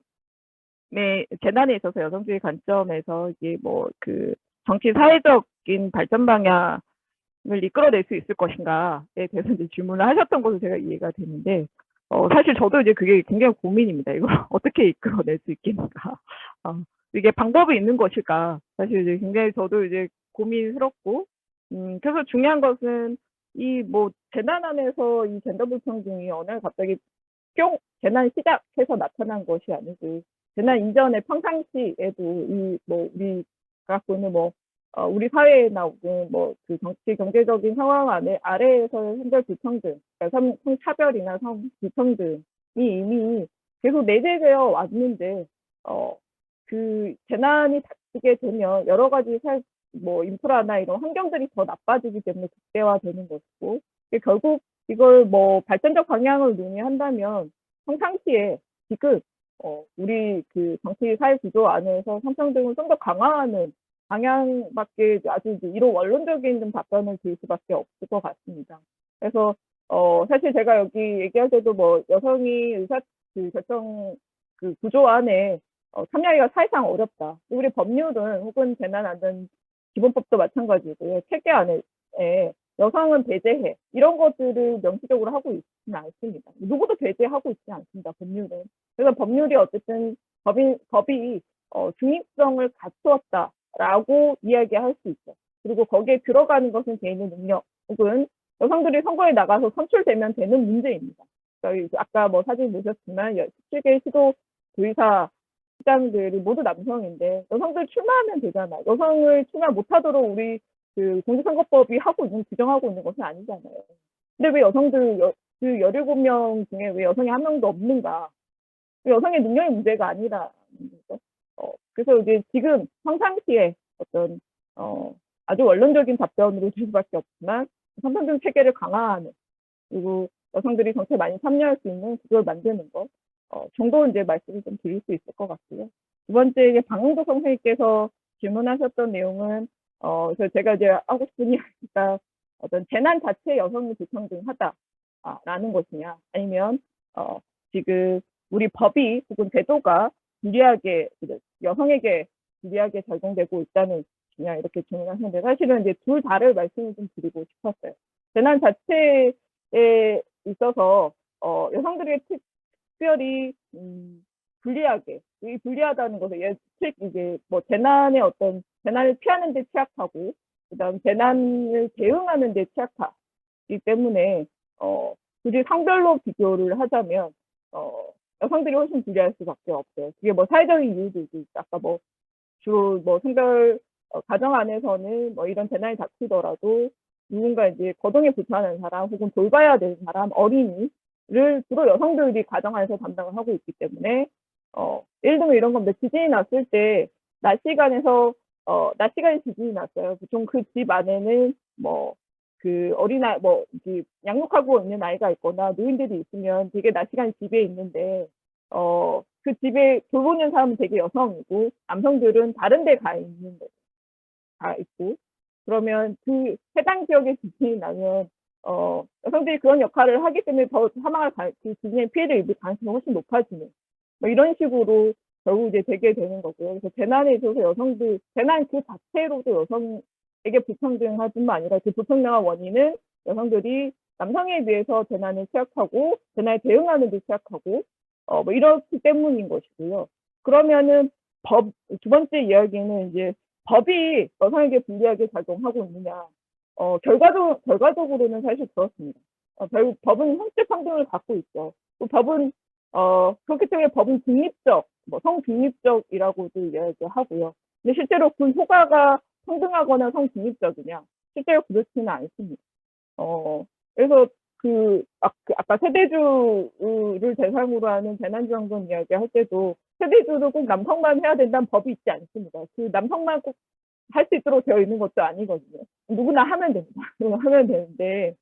재난에 있어서 여성주의 관점에서 이게 뭐 그 정치 사회적인 발전 방향을 이끌어낼 수 있을 것인가에 대해서 이제 질문을 하셨던 것으로 제가 이해가 되는데, 사실 저도 이제 그게 굉장히 고민입니다. 이걸 어떻게 이끌어낼 수 있겠는가, 이게 방법이 있는 것일까, 사실 이제 굉장히 저도 이제 고민스럽고, 그래서 중요한 것은 이 뭐 재난 안에서 이 젠더 불평등이 어느 날 갑자기 재난 시작해서 나타난 것이 아니고, 재난 이전에 평상시에도 우리가 갖고 있는 우리 사회에 나오는 그 정치 경제적인 상황 아래에서의 현재 불평등, 그러니까 성차별이나 성불평등이 이미 계속 내재되어 왔는데, 그 재난이 닥치게 되면 여러 가지 뭐 인프라나 이런 환경들이 더 나빠지기 때문에 극대화되는 것이고, 결국 이걸 뭐 발전적 방향을 논의한다면 평상시에 지금 우리 그 정치 사회 구조 안에서 성평등을 좀 더 강화하는 방향밖에 아주 이런 원론적인 좀 답변을 드릴 수밖에 없을 것 같습니다. 그래서 사실 제가 여기 얘기할 때도 뭐 여성이 의사 그 결정 그 구조 안에 참여하기가 사실상 어렵다. 우리 법률은 혹은 재난안전 기본법도 마찬가지고요. 체계 안에 여성은 배제해 이런 것들을 명시적으로 하고 있지는 않습니다. 누구도 배제하고 있지 않습니다. 법률은. 그래서 법률이 어쨌든 법이 중립성을 갖추었다라고 이야기할 수 있죠. 그리고 거기에 들어가는 것은 개인의 능력 혹은 여성들이 선거에 나가서 선출되면 되는 문제입니다. 그러니까 아까 뭐 사진 보셨지만 17개 시도 도의사 시장들이 모두 남성인데 여성들 출마하면 되잖아. 여성을 출마 못하도록 우리 그 공직선거법이 하고 있는 규정하고 있는 것은 아니잖아요. 근데 왜 여성들 그 17명 중에 왜 여성이 한 명도 없는가? 여성의 능력의 문제가 아니라 그래서 이제 지금 평상시에 어떤 아주 원론적인 답변으로 줄 수밖에 없지만 성평등 체계를 강화하는 그리고 여성들이 정치에 많이 참여할 수 있는 그걸 만드는 것 정도 이제 말씀을 좀 드릴 수 있을 것 같고요. 두 번째 이제 방흥석 선생님께서 질문하셨던 내용은 그래서 제가 이제 하고 싶은 이야기가 어떤 재난 자체 여성이 불평등하다라는 것이냐 아니면 지금 우리 법이 혹은 제도가 유리하게 여성에게 유리하게 적용되고 있다는 것이냐 이렇게 질문하셨는데 사실은 이제 둘 다를 말씀을 좀 드리고 싶었어요. 재난 자체에 있어서 여성들에게 특별히 불리하게 이 불리하다는 것은 예측 이제 뭐 재난의 어떤 재난을 피하는 데 취약하고 그다음 재난을 대응하는 데 취약하기 때문에 굳이 성별로 비교를 하자면 여성들이 훨씬 불리할 수밖에 없어요. 그게 뭐 사회적인 이유도 있고 아까 뭐 주로 뭐 성별 가정 안에서는 뭐 이런 재난이 닥치더라도 누군가 이제 거동에 불편한 사람 혹은 돌봐야 되는 사람 어린이를 주로 여성들이 가정 안에서 담당을 하고 있기 때문에 예를 들면 이런 겁니다. 지진이 났을 때 낮 시간에서 낮 시간에 지진이 났어요. 보통 그 집 안에는 뭐 그 어린아이 뭐 이제 양육하고 있는 아이가 있거나 노인들이 있으면 되게 낮 시간에 집에 있는데 그 집에 돌보는 사람은 되게 여성이고 남성들은 다른 데 가 있는 데 가 있고 그러면 그 해당 지역에 지진이 나면 여성들이 그런 역할을 하기 때문에 더 사망할 그 지진의 피해를 입을 가능성이 훨씬 높아지는 뭐 이런 식으로 결국 이제 되게 되는 거고요. 그래서 재난에 있어서 여성들 재난 그 자체로도 여성에게 불평등하지만 아니라 그 불평등한 원인은 여성들이 남성에 비해서 재난에 취약하고 재난에 대응하는 데 취약하고 뭐 이렇기 때문인 것이고요. 그러면은 두 번째 이야기는 이제 법이 여성에게 불리하게 작용하고 있느냐. 결과적으로는 사실 그렇습니다. 결국 법은 형식 평등을 갖고 있죠. 또 법은 그렇기 때문에 법은 중립적, 뭐 성중립적이라고도 이야기하고요. 근데 실제로 그 효과가 평등하거나 성중립적이냐? 실제로 그렇지는 않습니다. 그래서 아까 세대주를 대상으로 하는 재난지원금 이야기 할 때도 세대주를 꼭 남성만 해야 된다는 법이 있지 않습니다. 그 남성만 꼭 할 수 있도록 되어 있는 것도 아니거든요. 누구나 하면 됩니다. 하면 되는데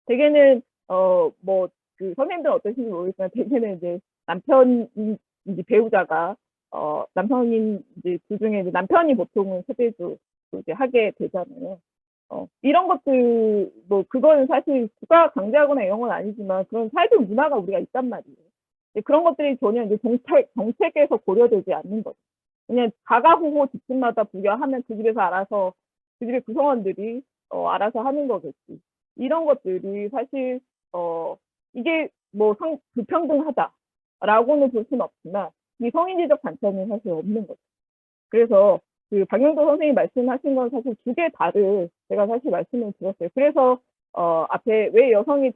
대개는 뭐 그 선생님들 어떠신지 모르겠지만 대개는 이제 남편이 이제 배우자가 남성인 이제 그 중에 이제 남편이 보통은 세대주 이제 하게 되잖아요. 이런 것들 뭐 그거는 사실 국가가 강제하거나 이런 건 아니지만 그런 사회적 문화가 우리가 있단 말이에요. 그런 것들이 전혀 이제 정책에서 고려되지 않는 거죠. 그냥 가가호호 집집마다 부여하면 그 집에서 알아서 그 집의 구성원들이 알아서 하는 거겠지. 이런 것들이 사실 이게 뭐 불평등하다라고는 볼 수는 없지만 이 성인지적 관점이 사실 없는 거죠. 그래서 그 박영도 선생님이 말씀하신 건 사실 두 개 다를 제가 사실 말씀을 드렸어요. 그래서 앞에 왜 여성이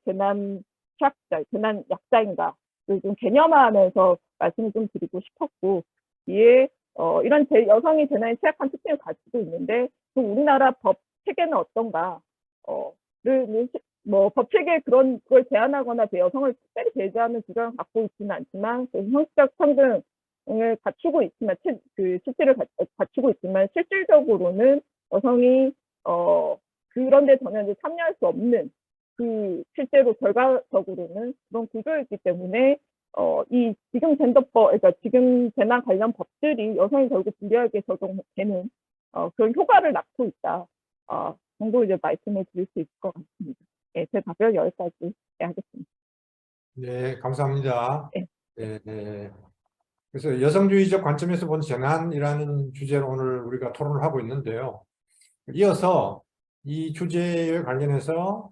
재난 취약자, 재난 약자인가 좀 개념화하면서 말씀을 좀 드리고 싶었고 이에 이런 여성이 재난에 취약한 특징을 가지고 있는데 그럼 우리나라 법 체계는 어떤가? 뭐 법 체계에 그런 걸 제한하거나 여성을 특별히 배제하는 규정을 갖고 있지는 않지만 형식적 평등 갖추고 있지만, 실체를 갖추고 있지만, 실질적으로는 여성이, 그런데 전혀 이제 참여할 수 없는, 실제로 결과적으로는 그런 구조였기 때문에, 이 지금 그러니까 지금 재난 관련 법들이 여성이 결국 불리하게 적용되는, 그런 효과를 낳고 있다. 정도 이제 말씀을 드릴 수 있을 것 같습니다. 예, 제 답변 여기까지 하겠습니다. 네, 감사합니다. 네. 네, 네. 그래서 여성주의적 관점에서 본 재난이라는 주제로 오늘 우리가 토론을 하고 있는데요. 이어서 이 주제에 관련해서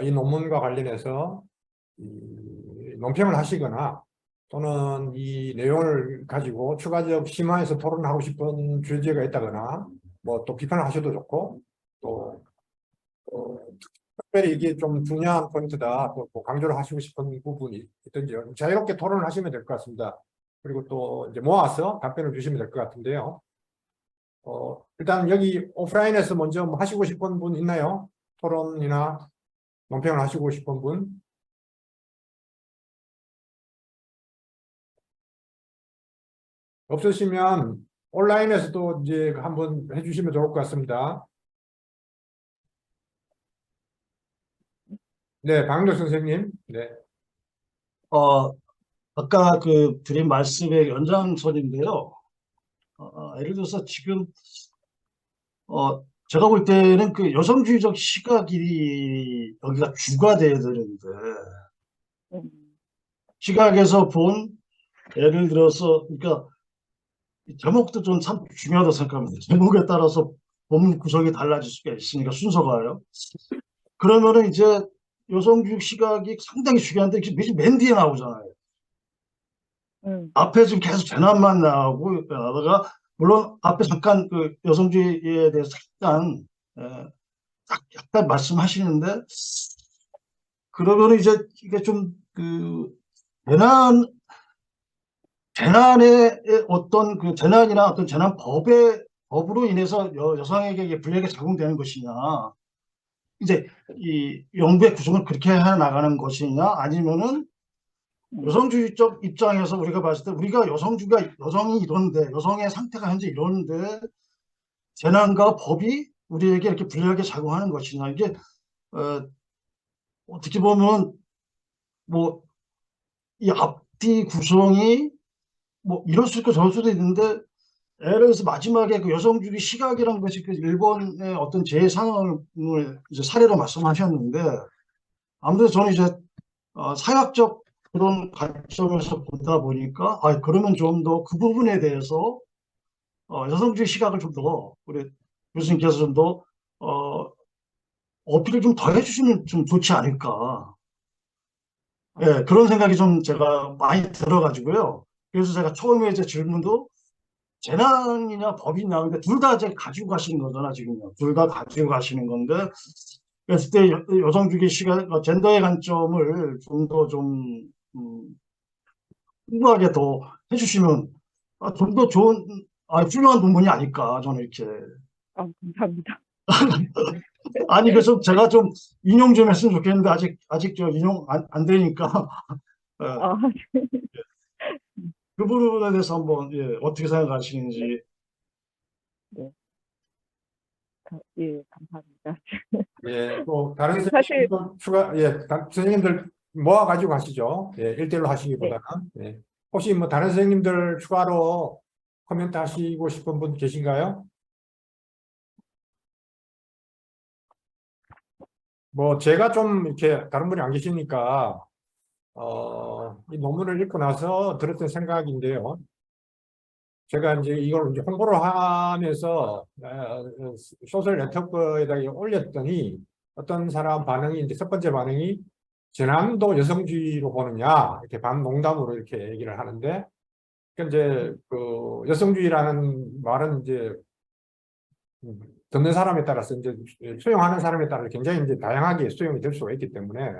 이 논문과 관련해서 논평을 하시거나 또는 이 내용을 가지고 추가적 심화해서 토론하고 싶은 주제가 있다거나 뭐 또 비판을 하셔도 좋고 또 특별히 이게 좀 중요한 포인트다 또 강조를 하시고 싶은 부분이 있든지 자유롭게 토론을 하시면 될 것 같습니다. 그리고 또 이제 모아서 답변을 주시면 될 것 같은데요. 일단 여기 오프라인에서 먼저 뭐 하시고 싶은 분 있나요? 토론이나 논평을 하시고 싶은 분? 없으시면 온라인에서도 이제 한번 해주시면 좋을 것 같습니다. 네, 박은덕 선생님. 네. 아까 드린 말씀의 연장선인데요. 예를 들어서 지금, 제가 볼 때는 여성주의적 시각이 여기가 주가 돼야 되는데, 시각에서 본, 예를 들어서, 그러니까, 제목도 좀 참 중요하다고 생각합니다. 제목에 따라서 본문 구성이 달라질 수가 있으니까 순서가요. 그러면은 이제 여성주의 시각이 상당히 중요한데, 맨 뒤에 나오잖아요. 앞에 지금 계속 재난만 나오다가, 물론 앞에 잠깐 여성주의에 대해서 잠깐, 약간 말씀하시는데, 그러면 이제 이게 좀 재난의 어떤 재난이나 어떤 법으로 인해서 여성에게 이게 불리하게 작용되는 것이냐, 이제 이 연구의 구성을 그렇게 해 나가는 것이냐, 아니면은 여성주의적 입장에서 우리가 봤을 때 우리가 여성이 이런데, 여성의 상태가 현재 이런데 재난과 법이 우리에게 이렇게 불리하게 작용하는 것이냐, 이게 어떻게 보면 뭐 이 앞뒤 구성이 뭐 이럴 수 있고 저럴 수도 있는데, 예를 들어서 마지막에 여성주의 시각이라는 것이 일본의 어떤 제 상황을 이제 사례로 말씀하셨는데, 아무래도 저는 이제 사회학적 그런 관점에서 보다 보니까 그러면 좀 더 그 부분에 대해서 여성주의 시각을 좀 더 우리 교수님께서 좀 더 어필을 좀 더 해주시면 좀 좋지 않을까. 예, 그런 생각이 좀 제가 많이 들어가지고요. 그래서 제가 처음에 이제 질문도 재난이냐 법이 나오는데 둘 다 이제 가지고 가시는 거잖아, 지금요. 둘 다 가지고 가시는 건데, 그랬을 때 여성주의 시각, 젠더의 관점을 좀 더 풍부하게 더 해주시면 좀 더 좋은, 훌륭한 논문이 아닐까, 저는 이렇게. 감사합니다. 아니, 그래서 제가 좀 인용 좀 했으면 좋겠는데, 아직 저 인용 안 되니까. 그 부분에 대해서 한번, 어떻게 생각하시는지. 네. 예, 감사합니다. 예, 또 다른 사실 선생님들 선생님들 모아가지고 하시죠. 예, 1대1로 하시기보다는. 예. 혹시 뭐 다른 선생님들 추가로 코멘트 하시고 싶은 분 계신가요? 뭐 제가 좀 이렇게 다른 분이 안 계시니까 이 논문을 읽고 나서 들었던 생각인데요. 제가 이제 이걸 이제 홍보를 하면서 소셜 네트워크에다가 올렸더니 어떤 사람 반응이 이제 첫 번째 반응이 재난도 여성주의로 보느냐 이렇게 반농담으로 이렇게 얘기를 하는데, 그러니까 이제 여성주의라는 말은 이제 듣는 사람에 따라서 이제 수용하는 사람에 따라 굉장히 이제 다양하게 수용이 될 수가 있기 때문에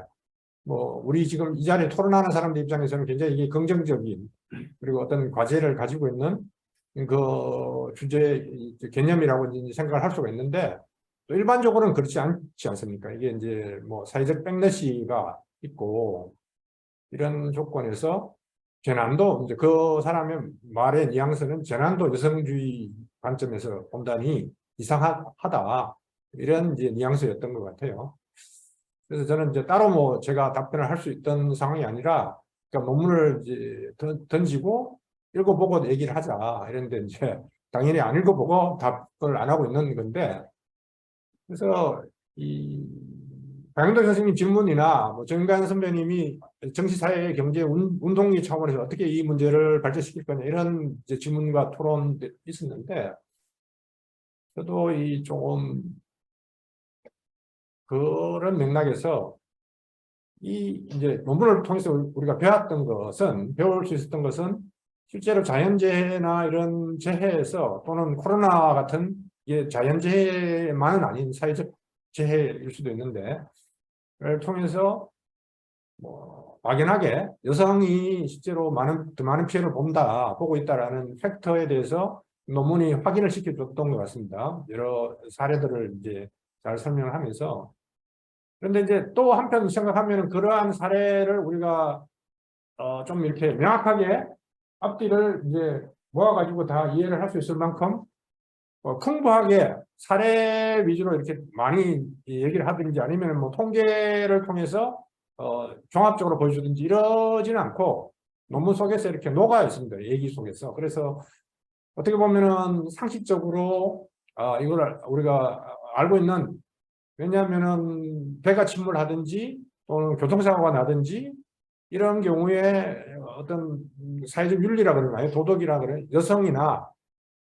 뭐 우리 지금 이 자리에 토론하는 사람들 입장에서는 굉장히 이게 긍정적인 그리고 어떤 과제를 가지고 있는 그 주제 개념이라고 이제 생각을 할 수가 있는데, 또 일반적으로는 그렇지 않지 않습니까? 이게 이제 뭐 사회적 백래시가 있고 이런 조건에서 재난도 이제 그 사람의 말의 뉘앙스는 재난도 여성주의 관점에서 본다니 이상하다 이런 이제 뉘앙스였던 것 같아요. 그래서 저는 이제 따로 뭐 제가 답변을 할 수 있던 상황이 아니라 그러니까 논문을 이제 던지고 읽어보고 얘기를 하자 이런데 이제 당연히 안 읽어보고 답을 안 하고 있는 건데 그래서 이 박영돈 선생님 질문이나 뭐 정관 선배님이 정치, 사회, 경제, 운동의 차원에서 어떻게 이 문제를 발전시킬 거냐 이런 이제 질문과 토론이 있었는데 저도 이 조금 그런 맥락에서 이 이제 논문을 통해서 우리가 배울 수 있었던 것은 실제로 자연재해나 이런 재해에서 또는 코로나 같은 이게 자연재해만은 아닌 사회적 재해일 수도 있는데 를 통해서 뭐 막연하게 여성이 실제로 더 많은 피해를 보고 있다라는 팩터에 대해서 논문이 확인을 시켜줬던 것 같습니다. 여러 사례들을 이제 잘 설명을 하면서 그런데 이제 또 한편 생각하면 그러한 사례를 우리가 좀 이렇게 명확하게 앞뒤를 이제 모아가지고 다 이해를 할 수 있을 만큼 풍부하게 사례 위주로 이렇게 많이 얘기를 하든지 아니면 뭐 통계를 통해서 종합적으로 보여주든지 이러지는 않고 논문 속에서 이렇게 녹아 있습니다. 얘기 속에서. 그래서 어떻게 보면은 상식적으로 이걸 우리가 알고 있는 왜냐하면은 배가 침몰하든지 또는 교통사고가 나든지 이런 경우에 어떤 사회적 윤리라 그러나요? 도덕이라 그래요? 여성이나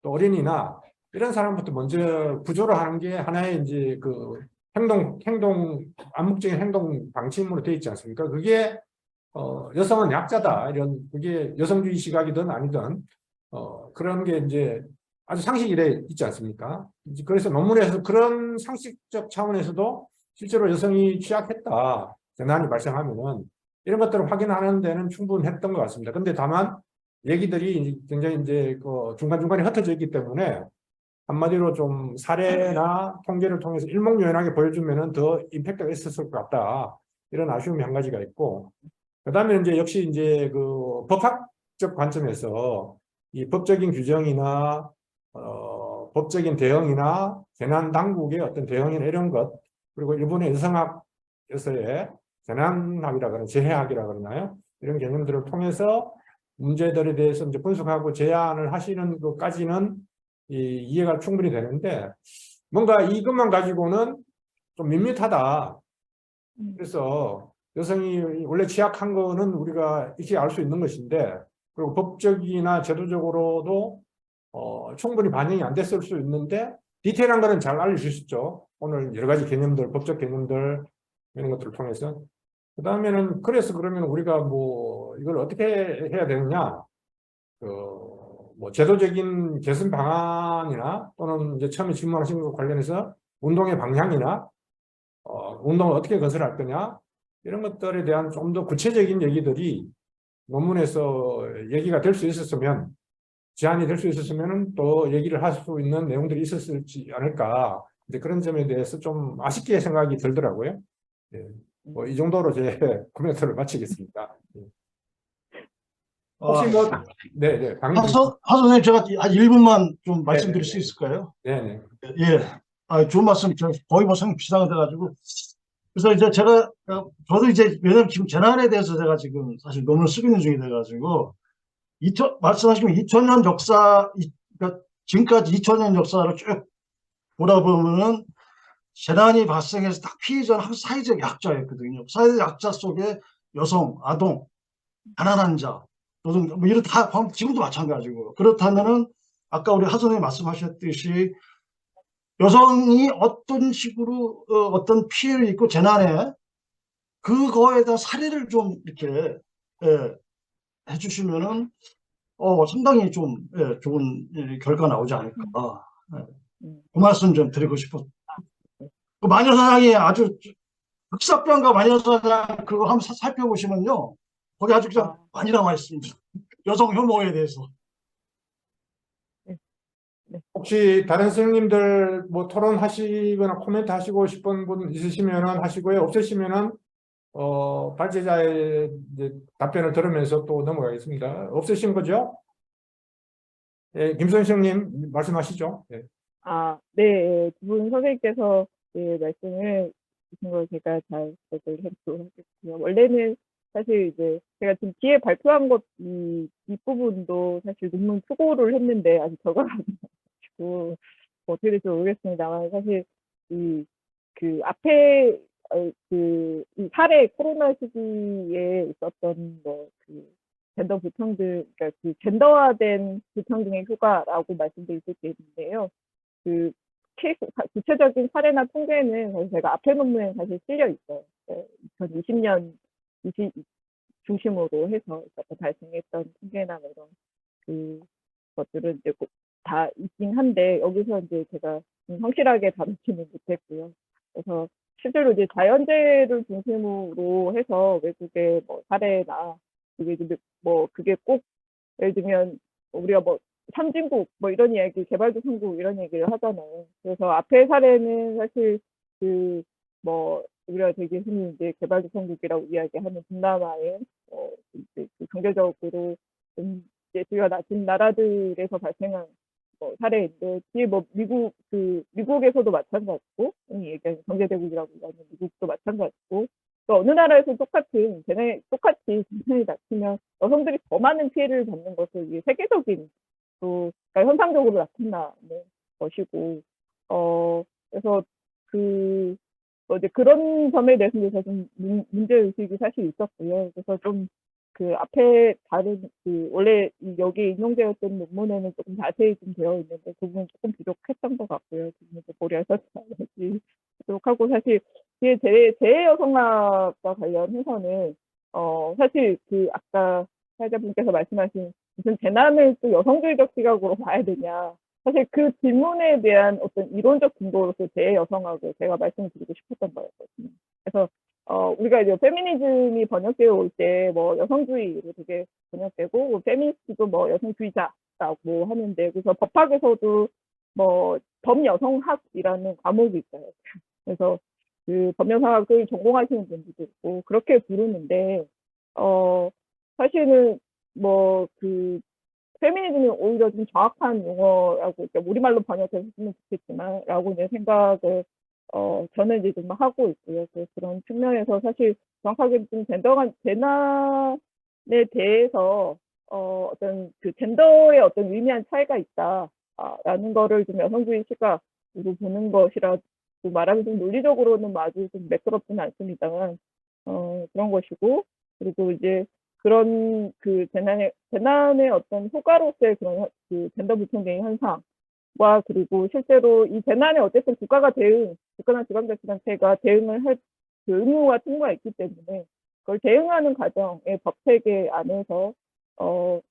또 어린이나 이런 사람부터 먼저 구조를 하는 게 하나의 이제 그 암묵적인 행동 방침으로 되어 있지 않습니까? 그게 여성은 약자다 이런 그게 여성주의 시각이든 아니든 그런 게 이제 아주 상식이 돼 있지 않습니까? 그래서 논문에서 그런 상식적 차원에서도 실제로 여성이 취약했다 재난이 발생하면은 이런 것들을 확인하는 데는 충분했던 것 같습니다. 근데 다만 얘기들이 굉장히 이제 그 중간중간에 흩어져 있기 때문에 한마디로 좀 사례나 통계를 통해서 일목요연하게 보여주면은 더 임팩트가 있었을 것 같다. 이런 아쉬움이 한 가지가 있고, 그 다음에 이제 역시 이제 그 법학적 관점에서 이 법적인 규정이나 법적인 대응이나 재난 당국의 어떤 대응이나 이런 것, 그리고 일본의 여성학에서의 재난학이라 그러나 재해학이라 그러나요? 이런 개념들을 통해서 문제들에 대해서 이제 분석하고 제안을 하시는 것까지는 이해가 충분히 되는데 뭔가 이것만 가지고는 좀 밋밋하다. 그래서 여성이 원래 취약한 거는 우리가 이렇게 알 수 있는 것인데 그리고 법적이나 제도적으로도 충분히 반영이 안 됐을 수 있는데 디테일한 거는 잘 알려주셨죠. 오늘 여러 가지 개념들, 법적 개념들 이런 것들을 통해서 그 다음에는 그래서 그러면 우리가 뭐 이걸 어떻게 해야 되느냐 뭐 제도적인 개선 방안이나 또는 이제 처음에 질문하신 것 관련해서 운동의 방향이나 운동을 어떻게 건설할 거냐 이런 것들에 대한 좀 더 구체적인 얘기들이 논문에서 얘기가 될 수 있었으면 제안이 될 수 있었으면 또 얘기를 할 수 있는 내용들이 있었지 않을까 이제 그런 점에 대해서 좀 아쉽게 생각이 들더라고요. 예. 뭐 이 정도로 제 코멘트를 마치겠습니다. 예. 혹시 뭐 네네 하선생님 제가 한 1분만 좀 말씀드릴 네네. 수 있을까요? 네네. 예. 좋은 말씀. 저 거의 뭐 성 비슷한 거 돼가지고. 그래서 이제 제가 저도 이제 왜냐면 지금 재난에 대해서 제가 지금 사실 논문을 쓰고 있는 중이 돼가지고 말씀하시면 2000년 역사 그러니까 지금까지 2000년 역사를 쭉 돌아보면은 재난이 발생해서 딱 피해자는 항상 사회적 약자였거든요. 사회적 약자 속에 여성, 아동, 가난한 자, 노동, 뭐 이런 다 지금도 마찬가지고 그렇다면은 아까 우리 하선생님 말씀하셨듯이 여성이 어떤 식으로 어떤 피해를 입고 재난에 그거에 대한 사례를 좀 이렇게 해주시면은 상당히 좀 좋은 결과 나오지 않을까. 그 말씀 좀 드리고 싶어. 그 마녀사냥이 아주 흑사병과 마녀사냥 그거 한번 살펴보시면요. 거기 아주 그냥 많이 나와 있습니다. 여성 혐오에 대해서. 혹시 다른 선생님들 뭐 토론하시거나 코멘트 하시고 싶은 분 있으시면 하시고요. 없으시면은 발제자의 이제 답변을 들으면서 또 넘어가겠습니다. 없으신 거죠? 예, 김선생님 말씀하시죠. 예. 네, 두 분 선생님께서 말씀을 주신 걸 제가 잘 기억을 해보도록 하겠고요. 원래는 사실 이제 제가 지금 뒤에 발표한 것, 뒷부분도 사실 논문 수고를 했는데 아직 결과가 안 나가지고 어떻게 될지 모르겠습니다만 사실 그 앞에 이 사례 코로나 시기에 있었던 젠더 불평등, 그러니까 그 젠더화된 불평등의 효과라고 말씀드릴 수 있는데요. 그 케이스 구체적인 사례나 통계는 사실 제가 앞에 논문에 사실 실려 있어요. 2020년 중심으로 해서 발생했던 통계나 뭐 이런 그 것들은 이제 다 있긴 한데 여기서 이제 제가 성실하게 다루지는 못했고요. 그래서 실제로 이제 자연재해를 중심으로 해서 외국의 뭐 사례나 그게 꼭 예를 들면 우리가 뭐 선진국 뭐 이런 이야기, 개발도상국 이런 얘기를 하잖아요. 그래서 앞에 사례는 사실 우리가 되게 흔히 이제 개발도상국이라고 이야기하는 동남아의 이제 경제적으로 좀 수요가 낮은 나라들에서 발생한 사례인데, 뒤에 미국에서도 마찬가지고, 얘기하는 경제대국이라고 하는 미국도 마찬가지고, 또 어느 나라에서 똑같이 재난이 닥치면 여성들이 더 많은 피해를 받는 것을 이게 세계적인 그러니까 현상적으로 나타나는 것이고, 그래서 이제 그런 점에 대해서 좀 문제 의식이 사실 있었고요. 그래서 좀 앞에 다른 원래 여기 인용되었던 논문에는 조금 자세히 좀 되어 있는데 그 부분은 조금 부족했던 것 같고요. 그 부분도 고려해서 하도록 하고, 사실 뒤에 재해 여성학과 관련해서는 사실 아까 사회자분께서 말씀하신 무슨 재난을 또 여성주의적 시각으로 봐야 되냐, 사실 그 질문에 대한 어떤 이론적 근거로서 재해 여성학을 제가 말씀드리고 싶었던 거였거든요. 그래서 우리가 이제 페미니즘이 번역되어 올 때 뭐 여성주의로 되게 번역되고, 페미니스트도 뭐 여성주의자라고 하는데, 그래서 법학에서도 뭐 범여성학이라는 과목이 있어요. 그래서 그 법여성학을 전공하시는 분들도 있고 그렇게 부르는데, 사실은 페미니즘이 오히려 좀 정확한 용어라고, 우리말로 번역했으면 좋겠지만 라고 이제 생각을 저는 이제 좀 하고 있고요. 그런 측면에서 사실 정확하게 좀 재난에 대해서 어떤 젠더의 어떤 의미한 차이가 있다라는 거를 좀 여성주의 시각으로 보는 것이라고 말하면 좀 논리적으로는 아주 좀 매끄럽지는 않습니다만 그런 것이고, 그리고 이제 그런 재난의 어떤 효과로서의 그런 젠더 불평등의 현상과, 그리고 실제로 이 재난에 어쨌든 국가나 지방자치단체가 대응을 할 의무와 책무가 있기 때문에 그걸 대응하는 과정의 법 체계 안에서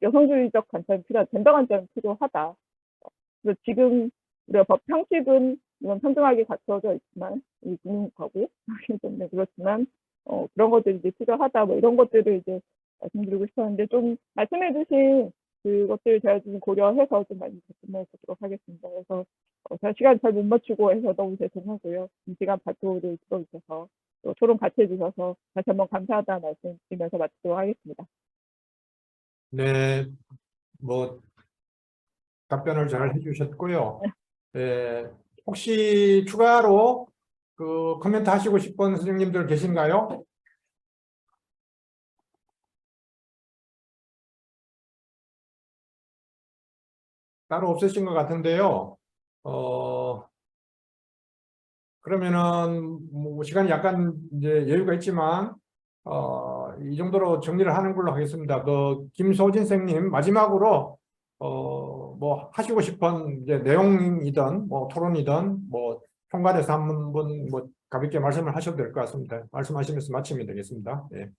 여성주의적 관점이 필요하다, 젠더 관점이 필요하다. 그래서 지금 우리가 법 형식은 이건 평등하게 갖춰져 있지만 이 국민국하고 때문에 그렇지만 그런 것들이 이제 필요하다, 뭐 이런 것들을 이제 말씀드리고 싶었는데, 좀 말씀해주신 그것들 제가 좀 고려해서 좀 많이 접근해 보도록 하겠습니다. 그래서 제가 시간 잘 못 맞추고 해서 너무 죄송하고요. 이 시간 발표를 들어주셔서 또 토론 같이 해주셔서 다시 한번 감사하다는 말씀 드리면서 마치도록 하겠습니다. 네, 뭐 답변을 잘 해주셨고요. 혹시 추가로 코멘트 하시고 싶은 선생님들 계신가요? 따로 없으신 것 같은데요. 그러면은 뭐 시간이 약간 이제 여유가 있지만 이 정도로 정리를 하는 걸로 하겠습니다. 김소진 선생님 마지막으로 뭐 하시고 싶은 이제 내용이든 뭐 토론이든 뭐 총괄해서 한번 뭐 가볍게 말씀을 하셔도 될 것 같습니다. 말씀하시면서 마치면 되겠습니다. 네.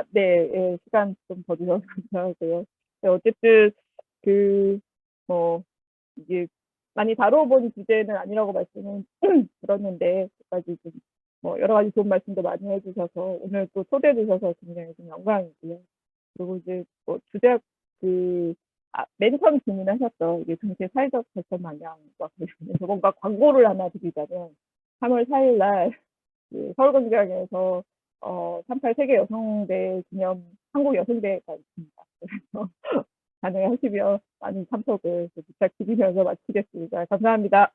네, 시간 좀 더 주셔서 감사하고요. 네, 어쨌든 이게 많이 다뤄본 주제는 아니라고 말씀을 들었는데, 끝까지 좀 여러 가지 좋은 말씀도 많이 해주셔서 오늘 또 초대해 주셔서 굉장히 좀 영광이고요. 그리고 이제 주제 맨 처음 질문하셨던 이게 정치의 사회적 발전 방향과 관련해서 뭔가 광고를 하나 드리자면 3월 4일 날 서울광장에서 38 세계 여성대 기념 한국 여성대가 있습니다. 그래서 가능하시면 많은 참석을 부탁드리면서 마치겠습니다. 감사합니다.